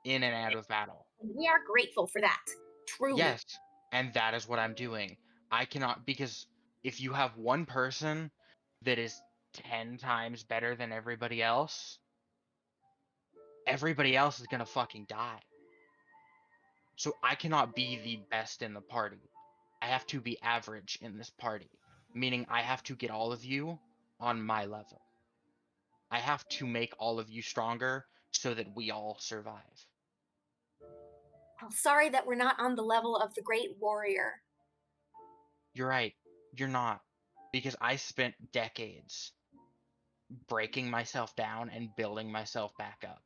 in and out of battle. We are grateful for that. Truly. Yes, and that is what I'm doing. I cannot, because if you have one person that is 10 times better than everybody else is gonna fucking die. So I cannot be the best in the party. I have to be average in this party, meaning I have to get all of you on my level. I have to make all of you stronger so that we all survive. Well, sorry that we're not on the level of the great warrior. You're right. You're not. Because I spent decades breaking myself down and building myself back up.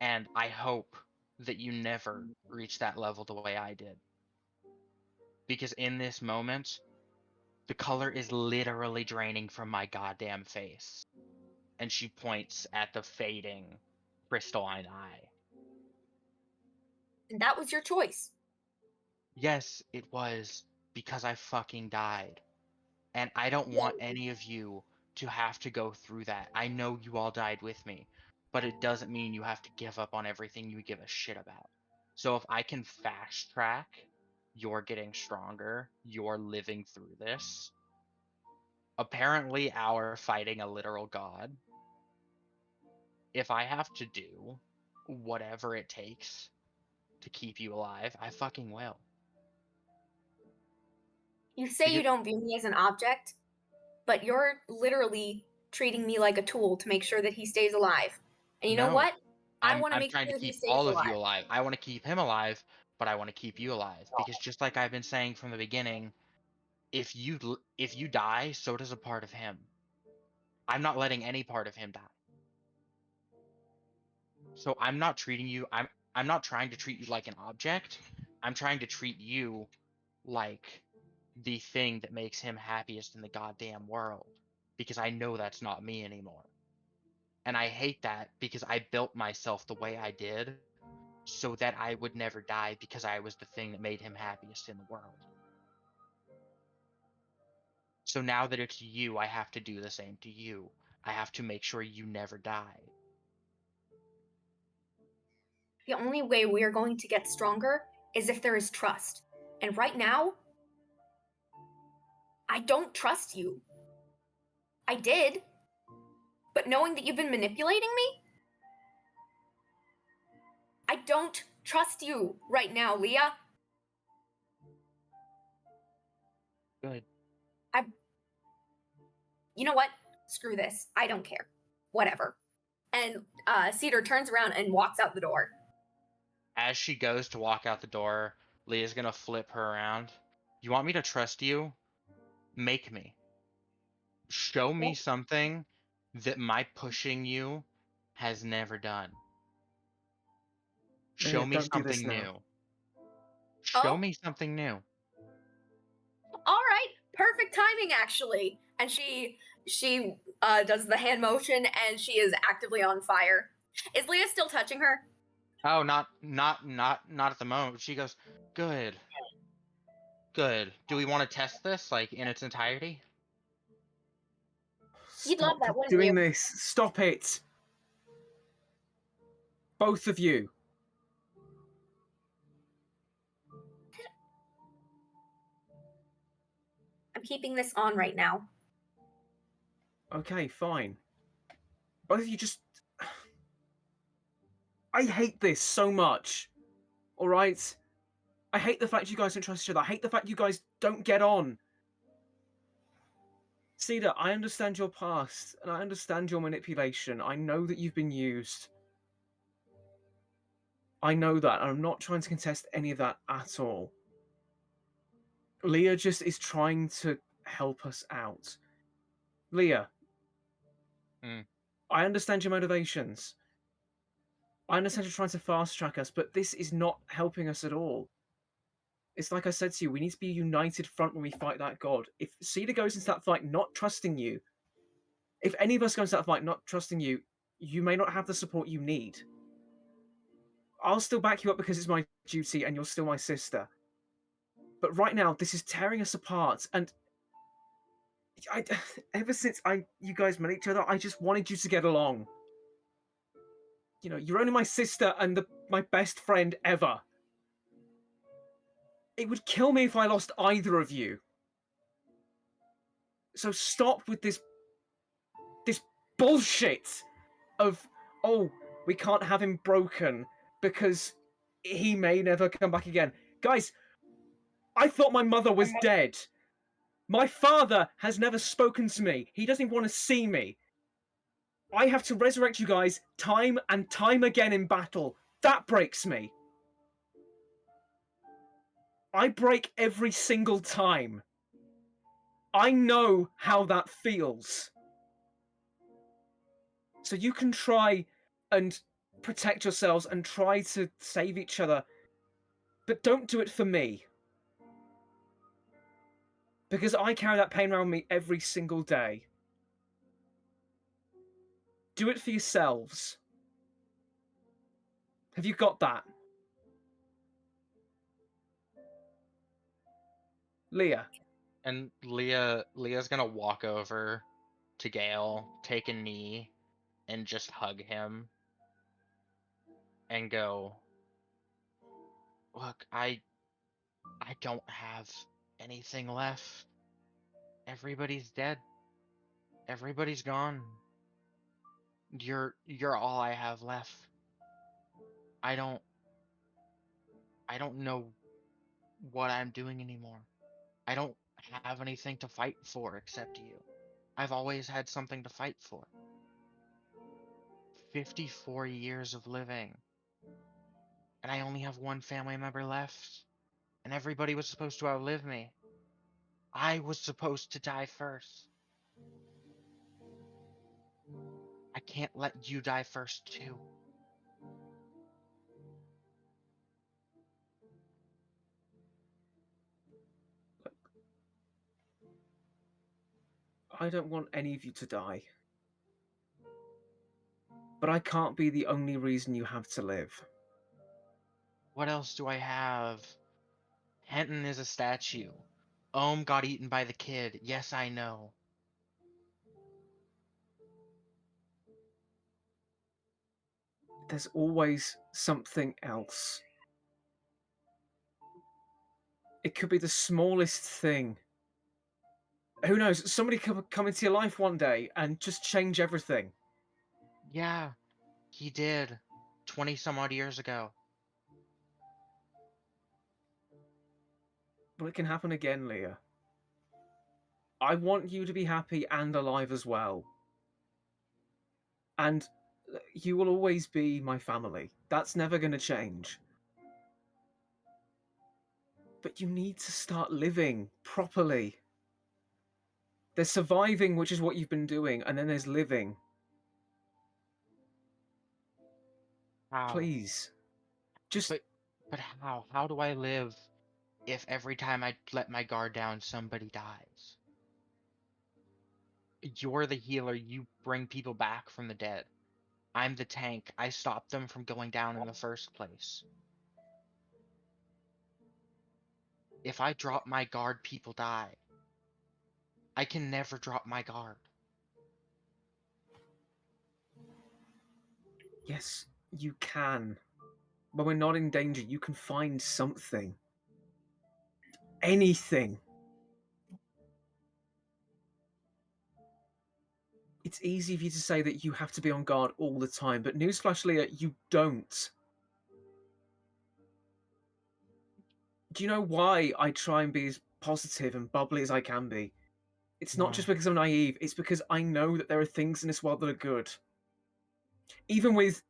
And I hope that you never reach that level the way I did. Because in this moment, the color is literally draining from my goddamn face. And she points at the fading crystalline eye. And that was your choice. Yes, it was because I fucking died. And I don't Yeah. want any of you to have to go through that. I know you all died with me, but it doesn't mean you have to give up on everything you give a shit about. So if I can fast track you're getting stronger, you're living through this. Apparently, our fighting a literal god. If I have to do whatever it takes to keep you alive, I fucking will. You say you Because don't view me as an object, but you're literally treating me like a tool to make sure that he stays alive. And you know no, what? I want to I'm make trying to sure he keep stays all of you alive. alive. I want to keep him alive, but I want to keep you alive because just like I've been saying from the beginning, if you die, so does a part of him. I'm not letting any part of him die. So I'm not treating you I'm not trying to treat you like an object. I'm trying to treat you like the thing that makes him happiest in the goddamn world because I know that's not me anymore. And I hate that because I built myself the way I did so that I would never die because I was the thing that made him happiest in the world. So now that it's you, I have to do the same to you. I have to make sure you never die. The only way we are going to get stronger is if there is trust. And right now, I don't trust you. I did. But knowing that you've been manipulating me, I don't trust you right now, Leah. Good. You know what? Screw this. I don't care. Whatever. And Cedar turns around and walks out the door. As she goes to walk out the door, Leah's gonna flip her around. You want me to trust you? Make me. Show me something that my pushing you has never done. Show Leah, me don't do this something now. new. Show Oh, me something new. all right. Perfect timing, actually. And she does the hand motion, and she is actively on fire. Is Leah still touching her? Oh, not at the moment. She goes, good. Good. Do we want to test this, like, in its entirety? You'd love Stop that, wouldn't doing you? this. Stop it. Both of you. I'm keeping this on right now. Okay, fine. Both of you just... I hate this so much. Alright? I hate the fact you guys don't trust each other. I hate the fact you guys don't get on. Cedar, I understand your past, and I understand your manipulation. I know that you've been used. I know that, and I'm not trying to contest any of that at all. Leah just is trying to help us out. Leah, I understand your motivations. I understand you're trying to fast track us, but this is not helping us at all. It's like I said to you, we need to be a united front when we fight that god. If Cedar goes into that fight not trusting you, if any of us go into that fight not trusting you, you may not have the support you need. I'll still back you up because it's my duty and you're still my sister. But right now, this is tearing us apart, and ever since you guys met each other, I just wanted you to get along. You know, you're only my sister and my best friend ever. It would kill me if I lost either of you. So stop with this bullshit of, oh, we can't have him broken because he may never come back again. Guys, I thought my mother was dead. My father has never spoken to me. He doesn't want to see me. I have to resurrect you guys time and time again in battle. That breaks me. I break every single time. I know how that feels. So you can try and protect yourselves and try to save each other, but don't do it for me. Because I carry that pain around me every single day. Do it for yourselves. Have you got that? Leah. And Leah's gonna walk over to Gale, take a knee, and just hug him and go, look, I don't have anything left. Everybody's dead. Everybody's gone. You're all I have left. I don't know what I'm doing anymore. I don't have anything to fight for except you. I've always had something to fight for. 54 years of living. And I only have one family member left. And everybody was supposed to outlive me. I was supposed to die first. I can't let you die first, too. I don't want any of you to die. But I can't be the only reason you have to live. What else do I have? Henton is a statue. Ohm got eaten by the kid. Yes, I know. There's always something else. It could be the smallest thing. Who knows? Somebody could come into your life one day and just change everything. Yeah, he did. 20 some odd years ago. But it can happen again, Leah. I want you to be happy and alive as well. And you will always be my family. That's never going to change. But you need to start living properly. There's surviving, which is what you've been doing, and then there's living. How? Please. Just... But how? How do I live if every time I let my guard down, somebody dies? You're the healer. You bring people back from the dead. I'm the tank. I stopped them from going down in the first place. If I drop my guard, people die. I can never drop my guard. Yes, you can. When we're not in danger, you can find something. Anything. It's easy for you to say that you have to be on guard all the time, but newsflash, Leah, you don't. Do you know why I try and be as positive and bubbly as I can be? It's not just because I'm naive, it's because I know that there are things in this world that are good. Even with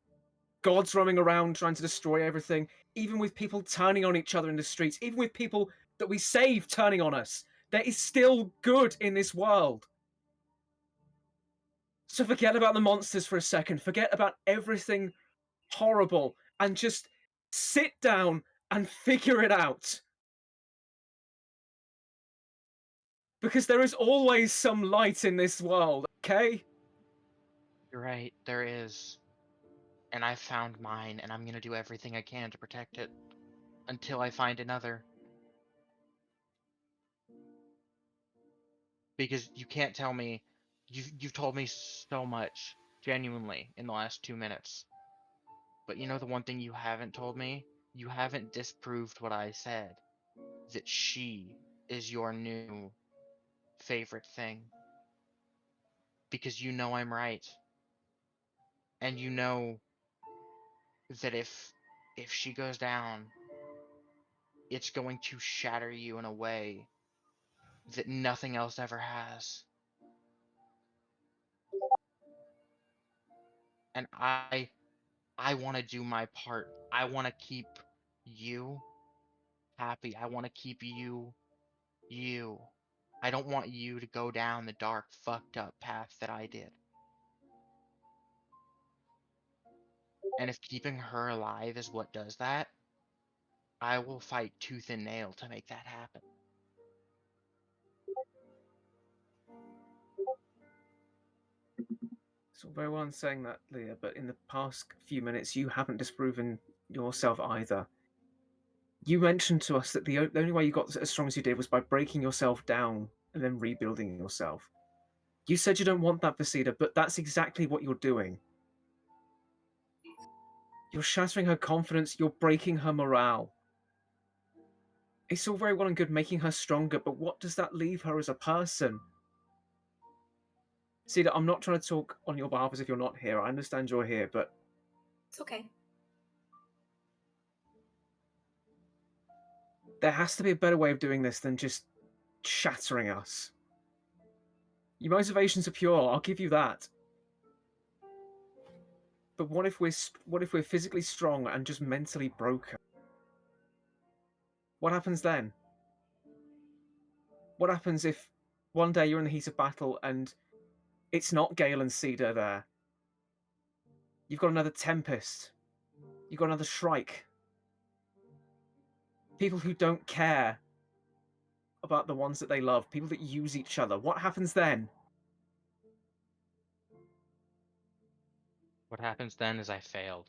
gods roaming around trying to destroy everything, even with people turning on each other in the streets, even with people that we save turning on us, there is still good in this world. So forget about the monsters for a second, forget about everything horrible, and just sit down and figure it out. Because there is always some light in this world, okay? You're right, there is. And I found mine, and I'm gonna do everything I can to protect it until I find another. Because you can't tell me, you've told me so much, genuinely, in the last 2 minutes. But you know the one thing you haven't told me? You haven't disproved what I said. That she is your new favorite thing. Because you know I'm right. And you know that if she goes down, it's going to shatter you in a way that nothing else ever has. And I want to do my part. I want to keep you happy. I want to keep you you. I don't want you to go down the dark, fucked up path that I did. And if keeping her alive is what does that, I will fight tooth and nail to make that happen. It's all very well saying that, Leah, but in the past few minutes, you haven't disproven yourself either. You mentioned to us that the only way you got as strong as you did was by breaking yourself down and then rebuilding yourself. You said you don't want that, Visita, but that's exactly what you're doing. You're shattering her confidence, you're breaking her morale. It's all very well and good making her stronger, but what does that leave her as a person? Cedar, I'm not trying to talk on your behalf as if you're not here. I understand you're here, but It's okay. there has to be a better way of doing this than just shattering us. Your motivations are pure, I'll give you that. But what if we're physically strong and just mentally broken? What happens then? What happens if one day you're in the heat of battle and it's not Gale and Cedar there? You've got another Tempest. You've got another Shrike. People who don't care about the ones that they love. People that use each other. What happens then? What happens then is I failed.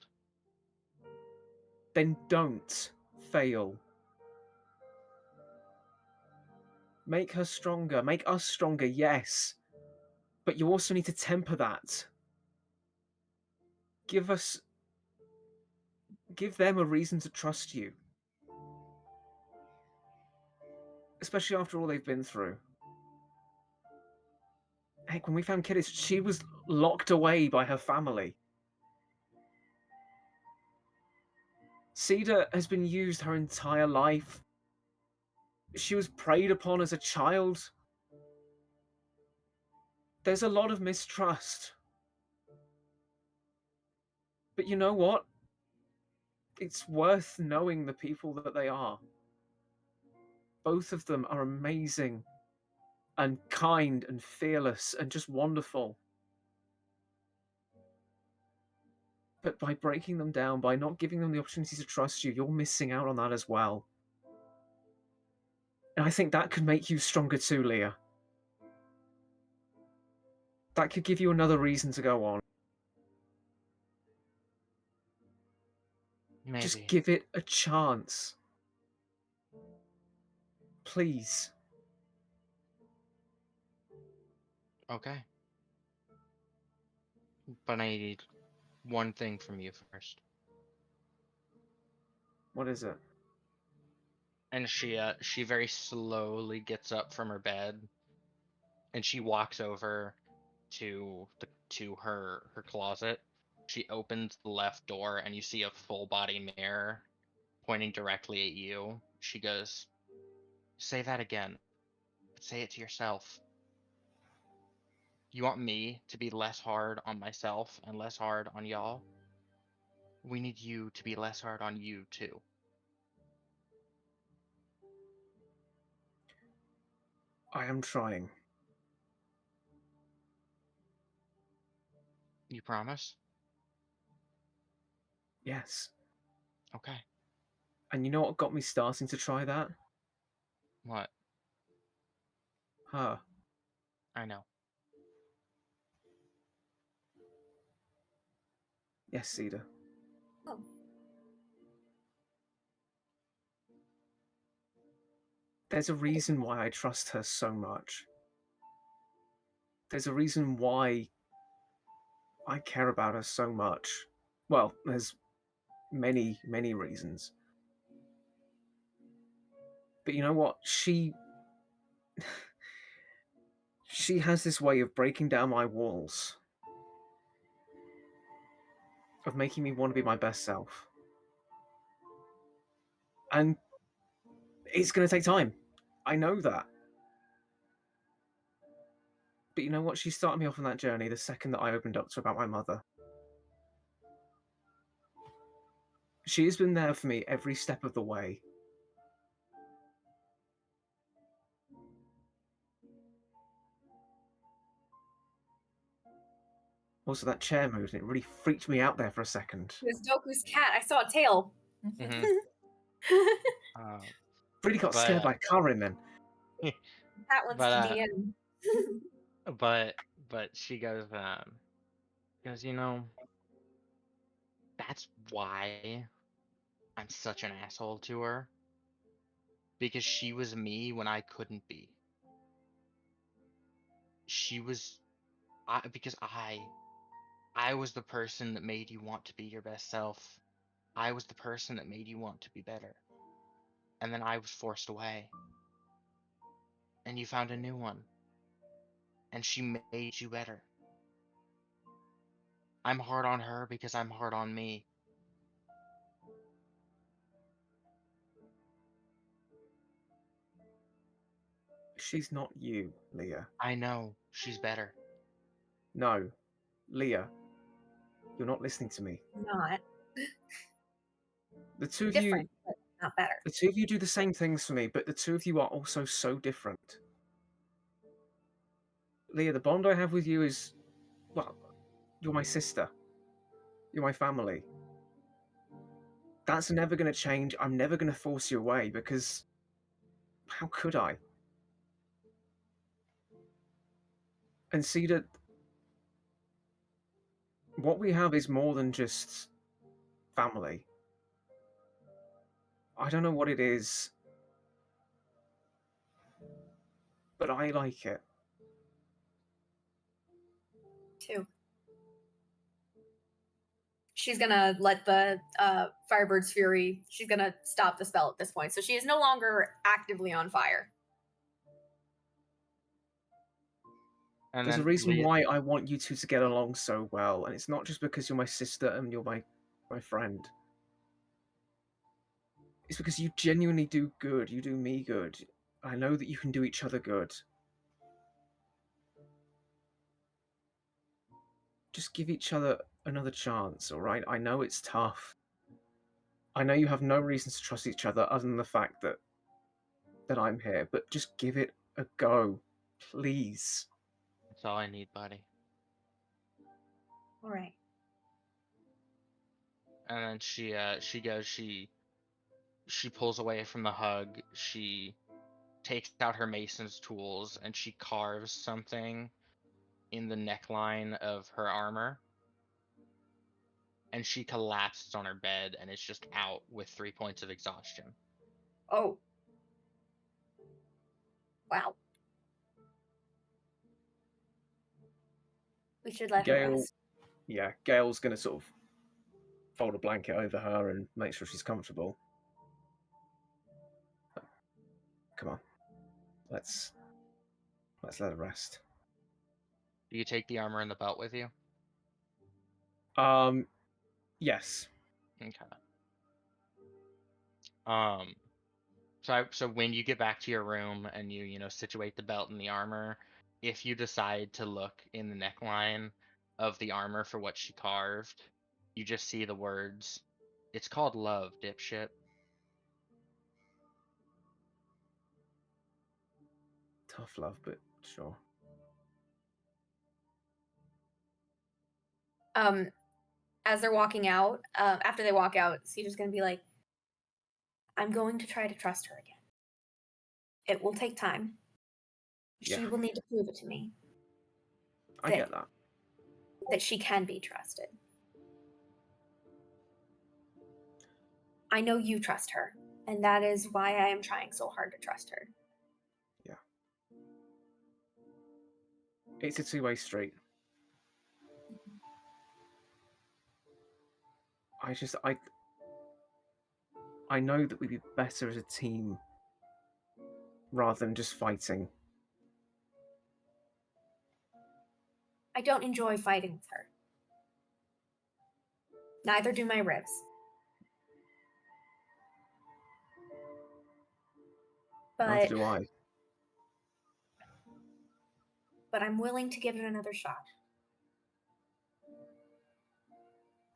Then don't fail. Make her stronger. Make us stronger, yes. But you also need to temper that. Give them a reason to trust you. Especially after all they've been through. Heck, when we found Kiddies, she was locked away by her family. Cedar has been used her entire life. She was preyed upon as a child. There's a lot of mistrust. But you know what? It's worth knowing the people that they are. Both of them are amazing and kind and fearless and just wonderful. But by breaking them down, by not giving them the opportunity to trust you, you're missing out on that as well. And I think that could make you stronger too, Leah. That could give you another reason to go on. Maybe. Just give it a chance. Please. Okay. But I need one thing from you first. What is it? And she very slowly gets up from her bed, and she walks over to her closet. She opens the left door, and you see a full body mirror pointing directly at you. She goes, "Say that again. But say it to yourself. You want me to be less hard on myself and less hard on y'all? We need you to be less hard on you too." I am trying. You promise? Yes. Okay. And you know what got me starting to try that? What? her. I know. Yes, Cedar. Oh. There's a reason why I trust her so much. There's a reason why I care about her so much. Well, there's many, many reasons. But you know what? She has this way of breaking down my walls. Of making me want to be my best self. And it's going to take time. I know that. But you know what? She started me off on that journey the second that I opened up to her about my mother. She has been there for me every step of the way. Also, that chair moved and it really freaked me out there for a second. It was Doku's cat. I saw a tail. Mhm. Really got scared by a car in then. That one's But, DM. but she goes, you know, that's why I'm such an asshole to her. Because she was me when I couldn't be. She was, because I was the person that made you want to be your best self. I was the person that made you want to be better. And then I was forced away. And you found a new one. And she made you better. I'm hard on her because I'm hard on me. She's not you, Leah. I know. She's better. No. Leah. You're not listening to me. Not. The two of Different, but not better. The two of you do the same things for me, but the two of you are also so different. Leah, the bond I have with you is, well, you're my sister. You're my family. That's never going to change. I'm never going to force you away because how could I? And Cedar, what we have is more than just family. I don't know what it is, but I like it. Too. She's gonna let the Firebird's Fury, she's gonna stop the spell at this point. So she is no longer actively on fire. And There's a then reason why I want you two to get along so well, and it's not just because you're my sister and you're my friend. It's because you genuinely do good. You do me good. I know that you can do each other good. Just give each other another chance, alright? I know it's tough. I know you have no reason to trust each other other than the fact that I'm here, but just give it a go. Please. That's all I need, buddy. All right. And then she pulls away from the hug. She takes out her mason's tools and she carves something in the neckline of her armor. And she collapses on her bed and is just out with 3 points of exhaustion. Oh. Wow. We should let her Gale, rest. yeah, Gale's gonna sort of fold a blanket over her and make sure she's comfortable. Come on. Let's let her rest. Do you take the armor and the belt with you? Yes. Okay. So when you get back to your room and you situate the belt and the armor, if you decide to look in the neckline of the armor for what she carved, you just see the words, "It's called love, dipshit." Tough love, but sure. As they're walking out, after they walk out, Cedar's gonna be like, I'm going to try to trust her again. It will take time. She Yeah. will need to prove it to me I get that. that she can be trusted. I know you trust her, and that is why I am trying so hard to trust her. It's a two-way street. I know that we'd be better as a team rather than just fighting. I don't enjoy fighting with her. Neither do my ribs. Neither But do I. I'm willing to give it another shot.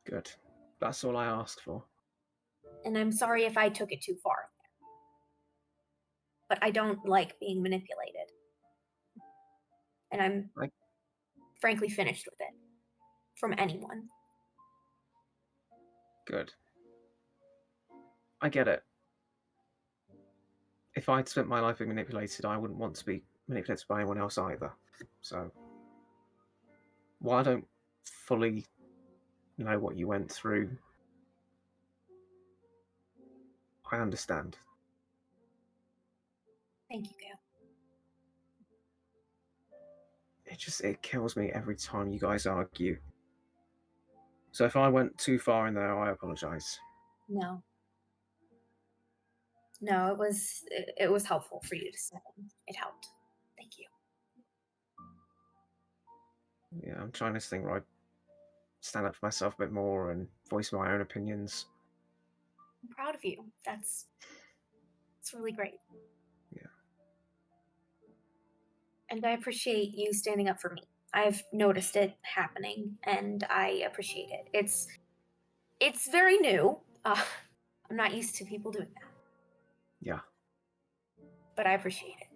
Good. That's all I asked for. And I'm sorry if I took it too far. But I don't like being manipulated. And I'm frankly finished with it. From anyone. Good. I get it. If I'd spent my life being manipulated, I wouldn't want to be manipulated by anyone else either. So, while I don't fully know what you went through, I understand. Thank you, Gail. It kills me every time you guys argue. So if I went too far in there, I apologize. No. No, it was helpful for you to say. It helped. Thank you. Yeah, I'm trying this thing where I stand up for myself a bit more and voice my own opinions. I'm proud of you. It's really great. Yeah. And I appreciate you standing up for me. I've noticed it happening, and I appreciate it. It's very new. I'm not used to people doing that. Yeah. But I appreciate it.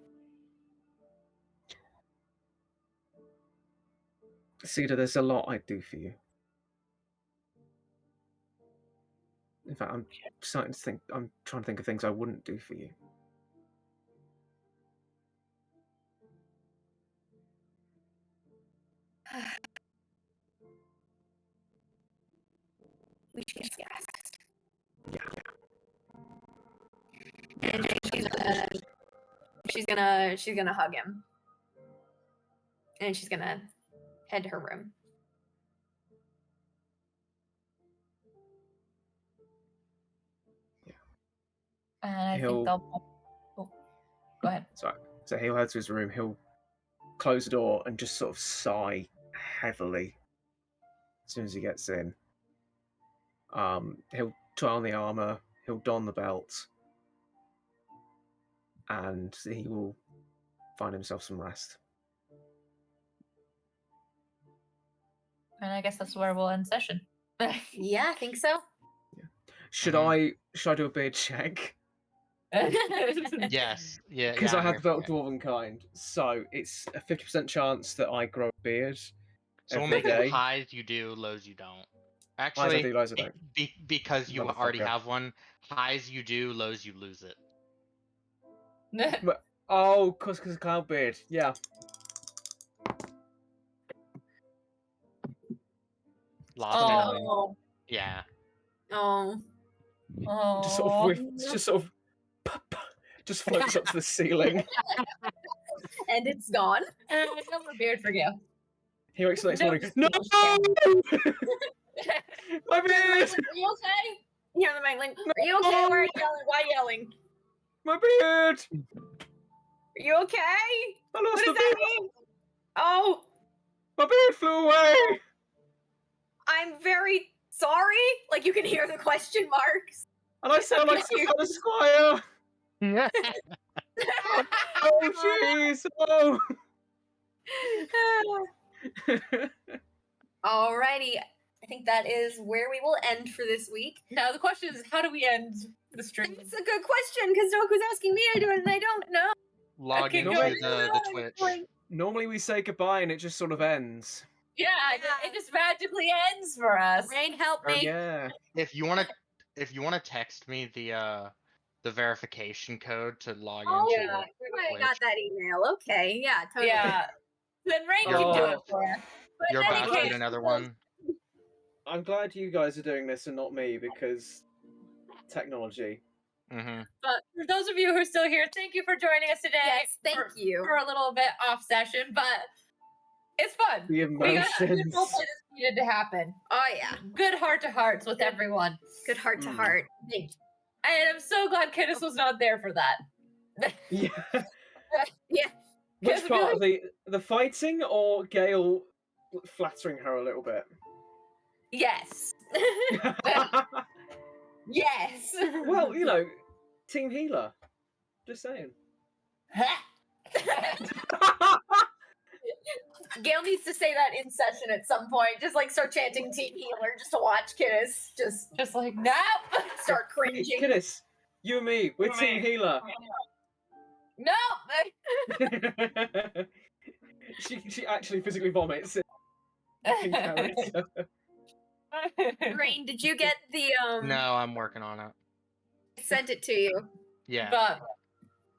Cedar, there's a lot I'd do for you. In fact, I'm trying to think of things I wouldn't do for you. We should just get asked. Yeah. And she's gonna hug him. And she's gonna head to her room. And I think they'll. Oh, go ahead. Sorry. So he'll head to his room. He'll close the door and just sort of sigh heavily as soon as he gets in. He'll try on the armor. He'll don the belt, and he will find himself some rest. And I guess that's where we'll end session. Yeah, I think so. Yeah. Should I do a beard check? Yes. Yeah. Because yeah, I I'm had here the for belt it. dwarven kind, so it's a 50% chance that I grow a beard So every only day. highs you do, lows you don't. Highs I Actually, do, lows I don't. because you already Motherfucker. have one, highs you do, lows you lose it. Oh, because of cloud beard. Yeah. Lost it. Oh. Yeah. Oh. Just sort of just floats up to the ceiling. And it's gone. No more beard for you. He wakes up next No, morning. just No! My beard! Are you okay? Yeah, the mic like, are you okay? Why are you yelling? Why yelling? My beard! Are you okay? I lost What the does that beard! mean? Oh, My beard flew away! I'm very sorry. Like you can hear the question marks. And I sound like some kind of squire! Oh, jeez! Oh! Alrighty. I think that is where we will end for this week. Now the question is, how do we end the stream? It's a good question because Doku's asking me to do it and I don't know. Log Okay, into go the Twitch. Normally we say goodbye and it just sort of ends. Yeah, it just magically ends for us. Rain, help me. Yeah. If you wanna text me the verification code to log Oh, into yeah. it. why I Glitch. got that email. Okay, yeah, totally. Yeah. Then Rain You're can do Oh. it for us. But You're in any about to case, get another one. I'm glad you guys are doing this and not me because technology. Mm-hmm. but for those of you who are still here, thank you for joining us today. Yes, thank for, you. for a little bit off session, but it's fun. The We got a good emotions. roleplay this needed to happen. Oh yeah, Good heart to hearts with everyone. good heart to Mm. heart. And I'm so glad Kidis was not there for that. Yeah. Yeah. Which Because part? The fighting or Gale flattering her a little bit? Yes. Yes. Well, you know, team healer. Just saying. Gail needs to say that in session at some point. Just like start chanting Team Healer just to watch Kidis Just like, nope. start Hey, cringing. Kidis, you and me, we're team healer. Nope. she actually physically vomits in character. Rain, did you get the No, I'm working on it. I sent it to you. Yeah. But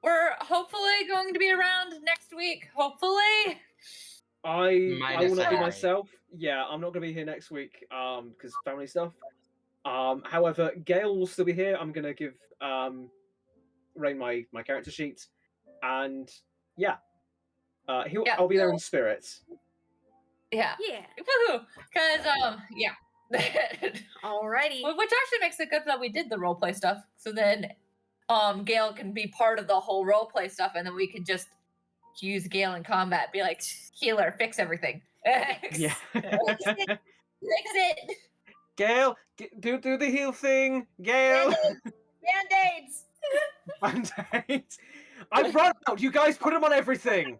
we're hopefully going to be around next week. Hopefully. I will Minus not be Harry. myself. Yeah, I'm not gonna be here next week because family stuff. However, Gail will still be here. I'm gonna give Rain my character sheet, and yeah, Yeah, I'll be there in well- spirit. Yeah. Yeah. Woohoo! Because yeah. Alrighty. Which actually makes it good that we did the roleplay stuff. So then Gale can be part of the whole roleplay stuff, and then we can just use Gale in combat, be like, healer, fix everything. Yeah. Fix it. Gail, do the heal thing, Gail. Band-aids. Band-aids. I've run out. You guys put them on everything.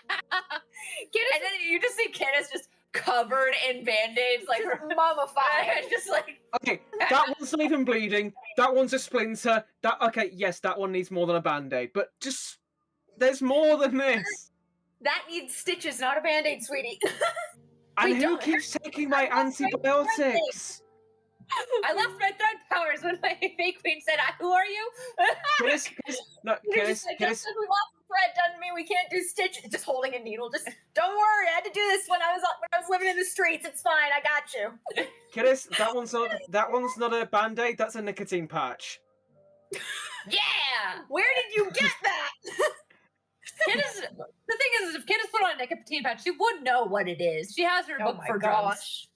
Kidis And then you just see Kidis just covered in band-aids, like mummified. just like Okay, that one's not even bleeding. That one's a splinter. Yes, that one needs more than a band-aid, but just there's more than this. That needs stitches, not a band-aid, sweetie. And We who don't- keeps taking my I lost my antibiotics? I lost my thread powers when my fake queen said, "Who are you?" Kidis, no, You're Kidis, just like, Kidis. just because we lost the thread doesn't mean we can't do stitches. Just holding a needle. Just don't worry. I had to do this when I was living in the streets. It's fine. I got you. Kidis, that one's not a band-aid. That's a nicotine patch. Yeah. Where did you get that? Kidis, the thing is, if Kidis put on a nicotine patch, she would know what it is. She has her Oh book my for drugs.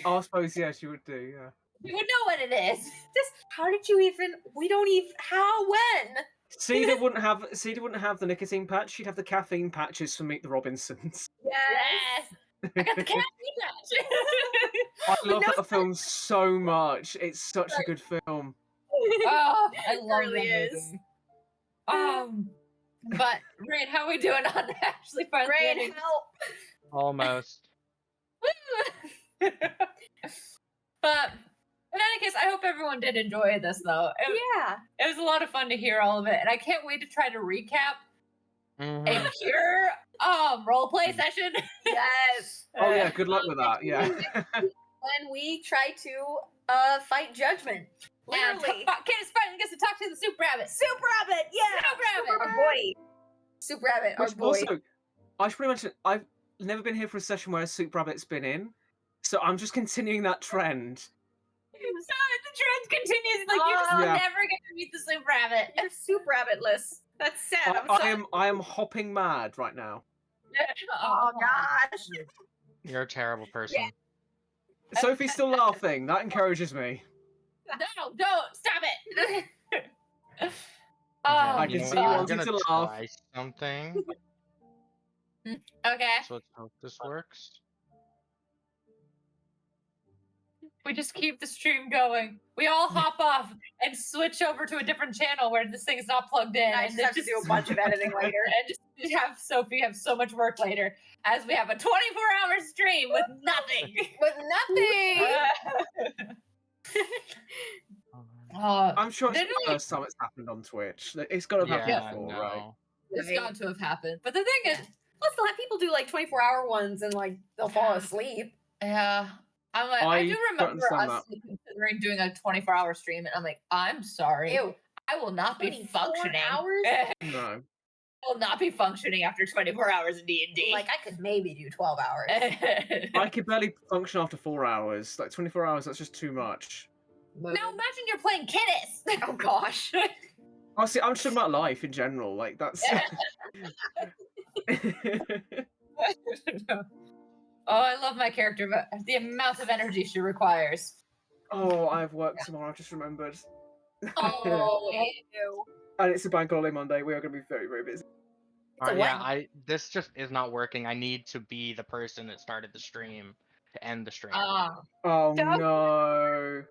Oh, I suppose yeah, she would do. Yeah. She would know what it is. Just how did you even? We don't even. How? When? Cedar wouldn't have the nicotine patch. She'd have the caffeine patches from Meet the Robinsons. Yes. I got the caffeine patch. I But love no that film so much. It's such a good film. Oh, I love really that is. movie. But Rain, how are we doing on Ashley Farley? Rain, help! Almost. But in any case, I hope everyone did enjoy this, though. Yeah. It was a lot of fun to hear all of it, and I can't wait to try to recap Mhm. a pure roleplay session. Yes. Oh yeah, good luck with that. Yeah. When we try to fight judgment. And Literally. Candace finally gets to talk to the soup rabbit. Soup Rabbit, yeah. Soup Rabbit. Our boy. Soup Rabbit, our Which boy. also, I should probably mention, I've never been here for a session where a soup rabbit's been in, so I'm just continuing that trend. So the trend continues. Like you just Yeah. never get to meet the soup rabbit. You're Soup Rabbitless. That's sad. I'm sorry. I am hopping mad right now. Oh gosh. You're a terrible person. Sophie's still laughing. That encourages me. No, don't stop it. I You can know see what? you I'm wanting gonna to laugh. try something. Okay. So let's hope this works. We just keep the stream going. We all hop off and switch over to a different channel where this thing is not plugged in. I and just have to do a bunch of editing later. And just have Sophie have so much work later as we have a 24-hour stream with nothing. With nothing. I'm sure it's Didn't the we- first time it's happened on Twitch. It's got to have Yeah, happened before, no. right? It's got to have happened. But the thing is, Plus, a lot of people do like 24-hour ones and like they'll fall asleep. yeah, I'm like, I I do don't remember understand us considering doing a 24-hour stream, and I'm like, I'm sorry, Ew. I will not be 24 functioning. hours? No. will not be functioning after 24 hours in D&D. Like I could maybe do 12 hours. I could barely function after 4 hours. Like 24 hours, that's just too much. Now imagine you're playing Kiddos. Oh gosh. Oh, see, I'm just talking about life in general. Like that's. Oh, I love my character, but the amount of energy she requires. Oh, I have work tomorrow. I've just remembered. Oh, Ew. And it's a bank holiday Monday. We are going to be very, very busy. It's a Yeah, what? this just is not working. I need to be the person that started the stream to end the stream. Oh Don't- no.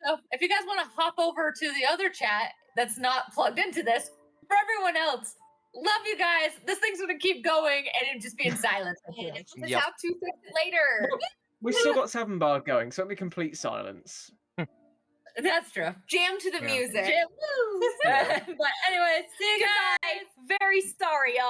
so if you guys want to hop over to the other chat that's not plugged into this, for everyone else, love you guys. This thing's gonna keep going and it'll just be in silence. I feel. Just Yep. have to fix it later. We've still got 7 bar going, so it'll be complete silence. That's true. Jam to the Yeah. music. Woo! But anyways, see you guys. Very sorry, y'all.